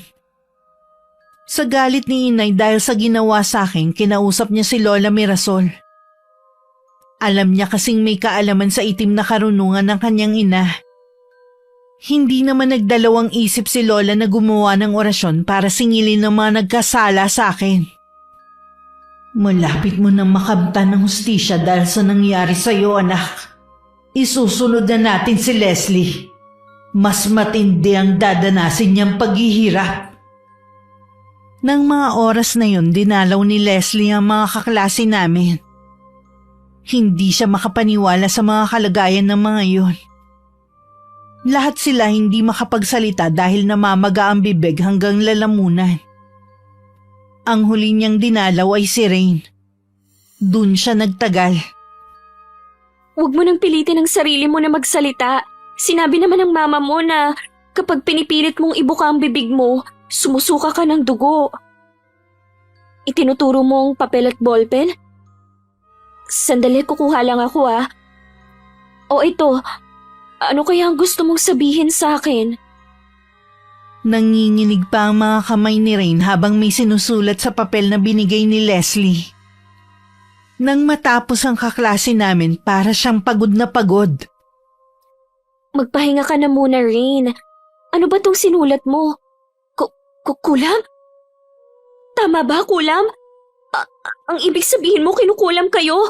Sa galit ni Inay dahil sa ginawa sa akin, kinausap niya si Lola Mirasol. Alam niya kasing may kaalaman sa itim na karunungan ng kanyang ina. Hindi naman nagdalawang isip si Lola na gumawa ng orasyon para singilin ng mga nagkasala sa akin. Malapit mo nang makamtan ng hustisya dahil sa nangyari sa iyo, anak. Isusunod na natin si Leslie. Mas matindi ang dadanasin niyang paghihirap. Nang mga oras na yun, dinalaw ni Leslie ang mga kaklase namin. Hindi siya makapaniwala sa mga kalagayan ng mga yun. Lahat sila hindi makapagsalita dahil namamaga ang bibig hanggang lalamunan. Ang huli niyang dinalaw ay si Rain. Dun siya nagtagal. Huwag mo nang pilitin ang sarili mo na magsalita. Sinabi naman ng mama mo na kapag pinipilit mong ibuka ang bibig mo, sumusuka ka ng dugo. Itinuturo mo ang papel at ballpen? Sandali, kukuha lang ako ah. O ito, ano kaya ang gusto mong sabihin sa akin? Nanginginig pa ang mga kamay ni Rain habang may sinusulat sa papel na binigay ni Leslie. Nang matapos ang kaklase namin, para siyang pagod na pagod. Magpahinga ka na muna, Rain. Ano ba tong sinulat mo? Kulam? Tama ba, kulam? Ang ibig sabihin mo, kinukulam kayo?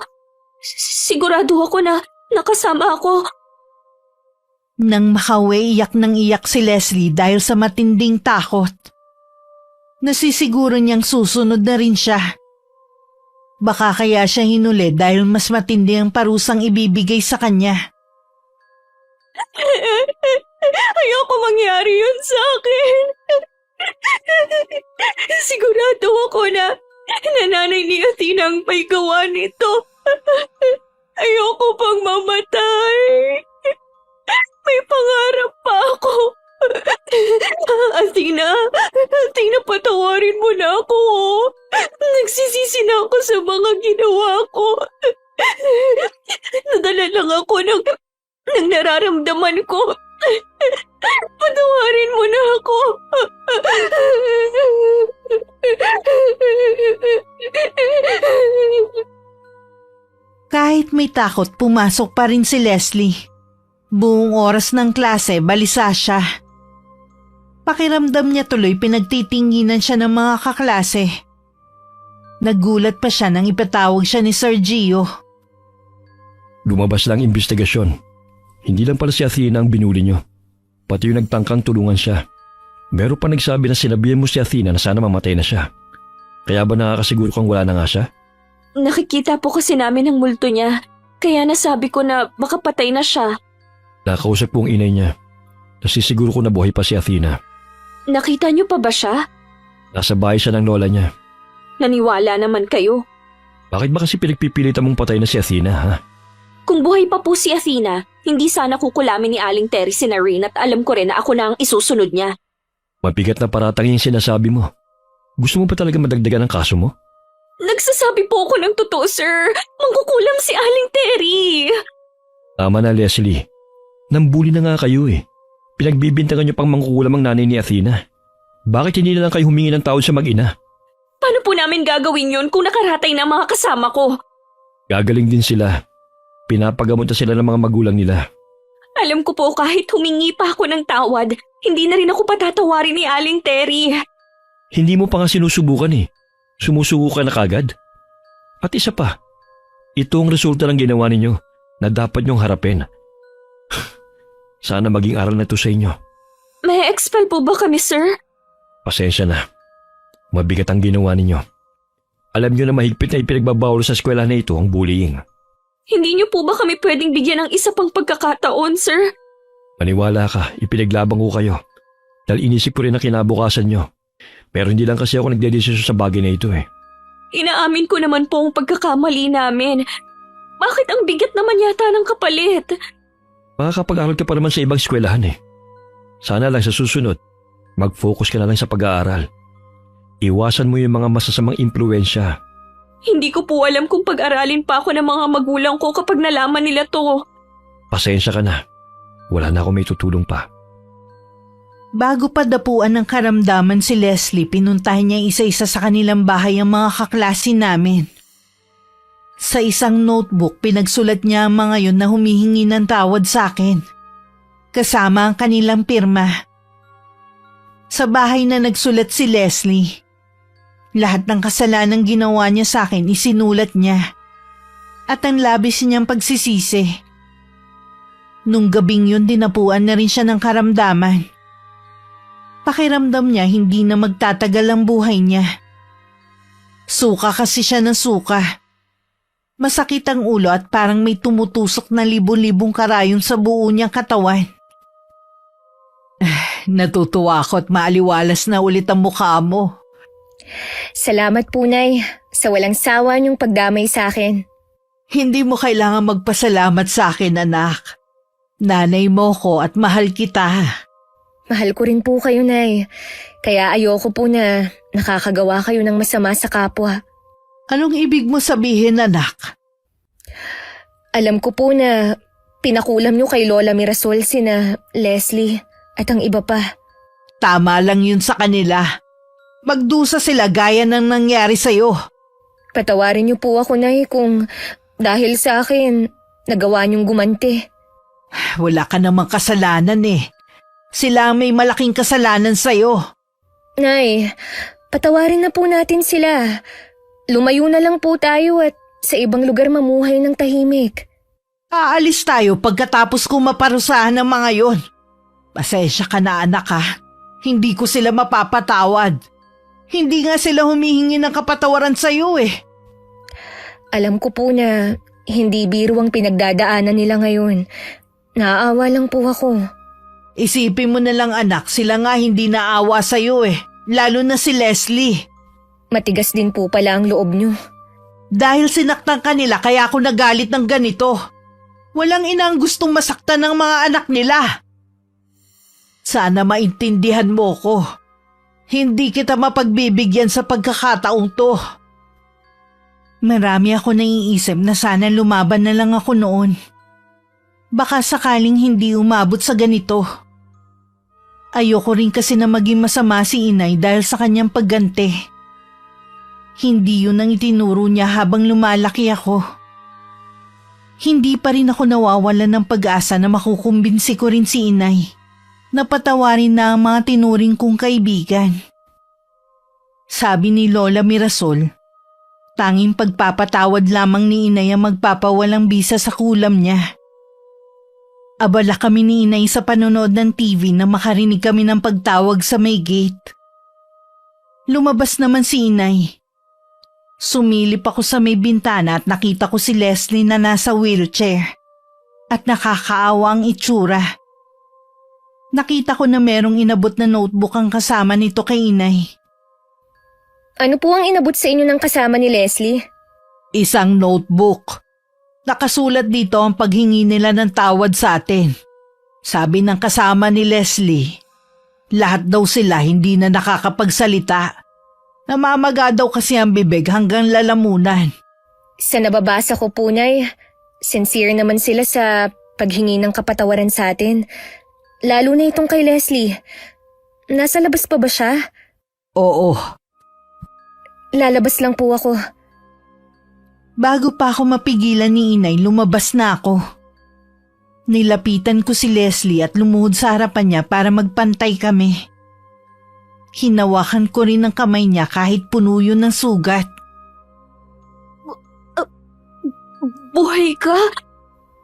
Sigurado ako na nakasama ako. Nang makauwi, iyak nang iyak si Leslie dahil sa matinding takot. Nasisiguro niyang susunod na rin siya. Baka kaya siya hinuli dahil mas matindi ang parusang ibibigay sa kanya. Ayoko mangyari yun sa akin. Sigurado ako na nanay ni Athena ang may gawa nito. Ayoko pang mamatay. May pangarap pa ako. Athena, patawarin mo na ako. Nagsisisi na ako sa mga ginawa ko. Nadala lang ako ng ng nararamdaman ko. Patawarin mo na ako. Kahit may takot, pumasok pa rin si Leslie. Buong oras ng klase, balisa siya. Pakiramdam niya tuloy pinagtitinginan siya ng mga kaklase. Nagulat pa siya nang ipatawag siya ni Sir Gio. Lumabas lang investigasyon. Hindi lang pala si Athena ang binuli niyo. Pati yung nagtangkang tulungan siya. Meron pa nagsabi na sinabihan mo si Athena na sana mamatay na siya. Kaya ba nakakasiguro kang wala na nga siya? Nakikita po kasi namin ang multo niya. Kaya nasabi ko na baka patay na siya. Nakausap ko ang inay niya. Nasisiguro ko na buhay pa si Athena. Nakita niyo pa ba siya? Nasa bahay siya ng lola niya. Naniwala naman kayo. Bakit ba kasi pinagpipilitan mong patay na si Athena, ha? Kung buhay pa po si Athena, hindi sana kukulamin ni Aling Terry si Narine at alam ko rin na ako na ang isusunod niya. Mabigat na paratang yung sinasabi mo. Gusto mo pa talaga madagdagan ang kaso mo? Nagsasabi po ako ng totoo, sir. Mangkukulam si Aling Terry. Tama na, Leslie. Nambuli na nga kayo eh. Pinagbibintangan niyo pang mangkukulam ang nanay ni Athena. Bakit hindi na lang kayo humingi ng tawad sa mag-ina? Paano po namin gagawin yun kung nakaratay na mga kasama ko? Gagaling din sila. Pinapagamot na sila ng mga magulang nila. Alam ko po kahit humingi pa ako ng tawad, hindi na rin ako patatawarin ni Aling Terry. Hindi mo pa nga sinusubukan eh. Sumusuko ka na kagad. At isa pa, ito ang resulta ng ginawa ninyo na dapat niyong harapin. Sana maging aral na ito sa inyo. May expel po ba kami, sir? Pasensya na. Mabigat ang ginawa ninyo. Alam niyo na mahigpit na ipinagbabawal sa eskwela na ito ang bullying. Hindi niyo po ba kami pwedeng bigyan ng isa pang pagkakataon, sir? Maniwala ka, ipinaglabang ko kayo. Dahil inisip ko rin ang kinabukasan niyo. Pero hindi lang kasi ako nagdedesisyon sa bagay na ito eh. Inaamin ko naman po ang pagkakamali namin. Bakit ang bigat naman yata ng kapalit? Makakapag-aral ka pa naman sa ibang eskwelahan eh. Sana lang sa susunod, mag-focus ka na lang sa pag-aaral. Iwasan mo yung mga masasamang impluensya. Hindi ko po alam kung pag-aralin pa ako ng mga magulang ko kapag nalaman nila to. Pasensya ka na. Wala na ako may tutulong pa. Bago pa dapuan ng karamdaman si Leslie, pinuntahan niya isa-isa sa kanilang bahay ang mga kaklase namin. Sa isang notebook, pinagsulat niya ang mga yun na humihingi ng tawad sa akin. Kasama ang kanilang pirma. Sa bahay na nagsulat si Leslie, lahat ng kasalanang ginawa niya sa akin isinulat niya. At ang labis niyang pagsisisi. Nung gabing yun, dinapuan na rin siya ng karamdaman. Pakiramdam niya hindi na magtatagal ang buhay niya. Suka kasi siya ng suka. Masakit ang ulo at parang may tumutusok na libon-libong karayom sa buo niyang katawan. Natutuwa ako at maaliwalas na ulit ang mukha mo. Salamat po, Nay, sa walang sawa niyong pagdamay sa akin. Hindi mo kailangan magpasalamat sa akin, anak. Nanay mo ko at mahal kita. Mahal ko rin po kayo, Nay. Kaya ayoko po na nakakagawa kayo ng masama sa kapwa. Anong ibig mo sabihin, anak? Alam ko po na pinakulam niyo kay Lola Mirasol sina Leslie at ang iba pa. Tama lang yun sa kanila. Magdusa sila gaya ng nangyari sa'yo. Patawarin niyo po ako, Nay, kung dahil sa akin, nagawa niyong gumanti. Wala ka namang kasalanan eh. Sila ang may malaking kasalanan sa'yo. Nay, patawarin na po natin sila. Lumayo na lang po tayo at sa ibang lugar mamuhay ng tahimik. Aalis tayo pagkatapos kong maparusahan ng mga yon. Pasensya ka na, anak, ha. Hindi ko sila mapapatawad. Hindi nga sila humihingi ng kapatawaran sa'yo eh. Alam ko po na hindi biro ang pinagdadaanan nila ngayon. Naaawa lang po ako. Isipin mo na lang, anak, sila nga hindi naawa sa'yo eh. Lalo na si Leslie. Matigas din po pala ang loob niyo. Dahil sinaktan ka nila kaya ako nagalit ng ganito. Walang inang gustong masaktan ng mga anak nila. Sana maintindihan mo ko. Hindi kita mapagbibigyan sa pagkakataong to. Marami ako naiisip na sana lumaban na lang ako noon. Baka sakaling hindi umabot sa ganito. Ayoko rin kasi na maging masama si inay dahil sa kanyang pagganti. Hindi yun ang itinuro niya habang lumalaki ako. Hindi pa rin ako nawawalan ng pag-asa na makukumbinsi ko rin si inay. Napatawarin na ang mga tinuring kong kaibigan. Sabi ni Lola Mirasol, tanging pagpapatawad lamang ni inay ang magpapawalang bisa sa kulam niya. Abala kami ni inay sa panonood ng TV na makarinig kami ng pagtawag sa may gate. Lumabas naman si inay. Sumilip ako sa may bintana at nakita ko si Leslie na nasa wheelchair at nakakaawa ang itsura. Nakita ko na merong inabot na notebook ang kasama nito kay inay. Ano po ang inabot sa inyo ng kasama ni Leslie? Isang notebook. Nakasulat dito ang paghingi nila ng tawad sa atin. Sabi ng kasama ni Leslie, lahat daw sila hindi na nakakapagsalita. Namamaga daw kasi ang bibig hanggang lalamunan. Sa nababasa ko po, Nay, sincere naman sila sa paghingi ng kapatawaran sa atin. Lalo na itong kay Leslie. Nasa labas pa ba siya? Oo. Lalabas lang po ako. Bago pa ako mapigilan ni inay, lumabas na ako. Nilapitan ko si Leslie at lumuhod sa harapan niya para magpantay kami. Hinawakan ko rin ang kamay niya kahit puno yun ng sugat. Buhay ka?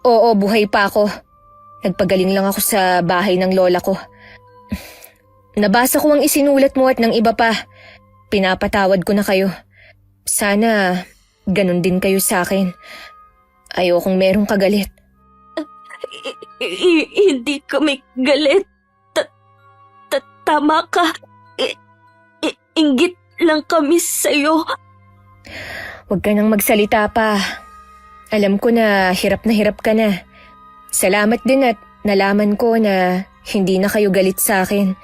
Oo, buhay pa ako. Nagpagaling lang ako sa bahay ng lola ko. Nabasa ko ang isinulat mo at ng iba pa. Pinapatawad ko na kayo. Sana ganun din kayo sa akin. Ayokong merong kagalit. Hindi kami galit. Tama ka. Inggit lang kami sa'yo. Huwag ka nang magsalita pa. Alam ko na hirap ka na. Salamat din at nalaman ko na hindi na kayo galit sa akin.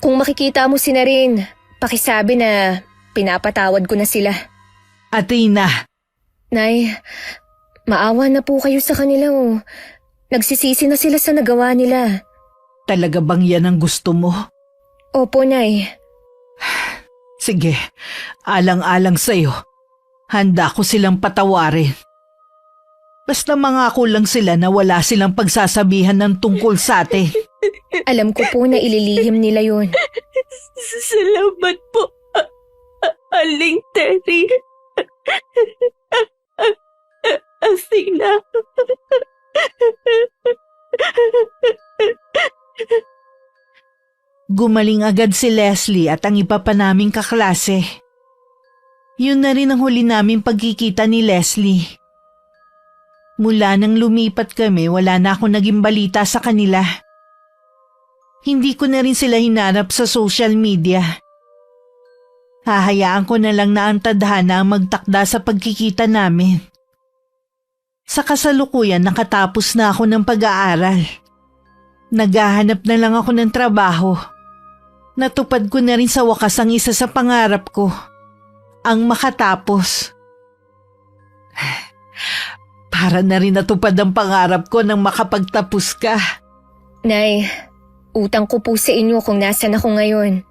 Kung makikita mo si Narin, pakisabi na pinapatawad ko na sila. Athena! Nay, maawa na po kayo sa kanila oh. Nagsisisi na sila sa nagawa nila. Talaga bang yan ang gusto mo? Opo, Nay. Sige, alang-alang sa'yo. Handa ko silang patawarin. Basta mangako lang sila na wala silang pagsasabihan ng tungkol sa atin. Alam ko po na ililihim nila yun. Salamat po, Aling Terry. Athena. Gumaling agad si Leslie at ang iba pa naming kaklase. Yun na rin ang huli naming pagkikita ni Leslie. Mula nang lumipat kami, wala na akong naging balita sa kanila. Hindi ko na rin sila hinanap sa social media. Hahayaan ko na lang na ang tadhana ang magtakda sa pagkikita namin. Sa kasalukuyan, nakatapos na ako ng pag-aaral. Naghahanap na lang ako ng trabaho. Natupad ko na rin sa wakas ang isa sa pangarap ko, ang makatapos. Para na rin natupad ang pangarap ko nang makapagtapos ka. Nay, utang ko po sa inyo kung nasan ako ngayon.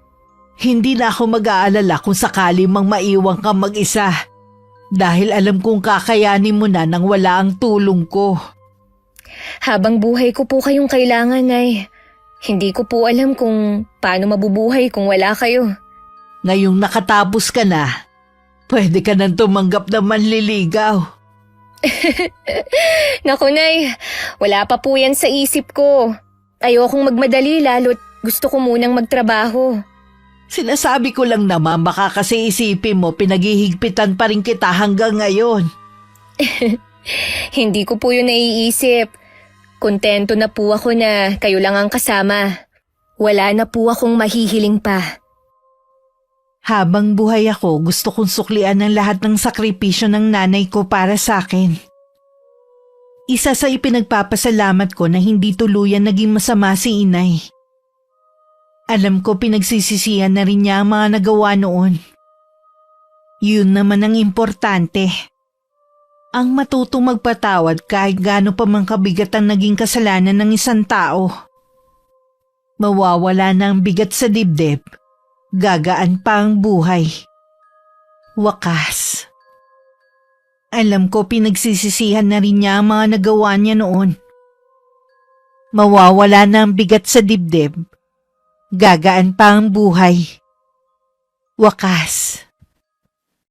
Hindi na ako mag-aalala kung sakali mang maiwan kang mag-isa. Dahil alam kong kakayanin mo na nang wala ang tulong ko. Habang buhay ko po kayong kailangan, Nay. Hindi ko po alam kung paano mabubuhay kung wala kayo. Ngayong nakatapos ka na, pwede ka nang tumanggap na manliligaw. Naku, Nay, wala pa po yan sa isip ko. Ayokong magmadali lalo't gusto ko munang magtrabaho. Sinasabi ko lang naman baka kasi isipin mo pinaghihigpitan pa rin kita hanggang ngayon. Hindi ko po yun naiisip. Kontento na po ako na kayo lang ang kasama. Wala na po akong mahihiling pa. Habang buhay ako, gusto kong suklian ang lahat ng sakripisyo ng nanay ko para sa akin. Isa sa ipinagpapasalamat ko na hindi tuluyan naging masama si inay. Alam ko pinagsisisihan na rin niya ang mga nagawa noon. Yun naman ang importante. ang matutong magpatawad kahit gaano pa man kabigat ang naging kasalanan ng isang tao. Mawawala na ang bigat sa dibdib. Gagaan pa ang buhay. Wakas. Alam ko pinagsisisihan na rin niya ang mga nagawa niya noon. Mawawala na ang bigat sa dibdib. Gagaan pa ang buhay. Wakas.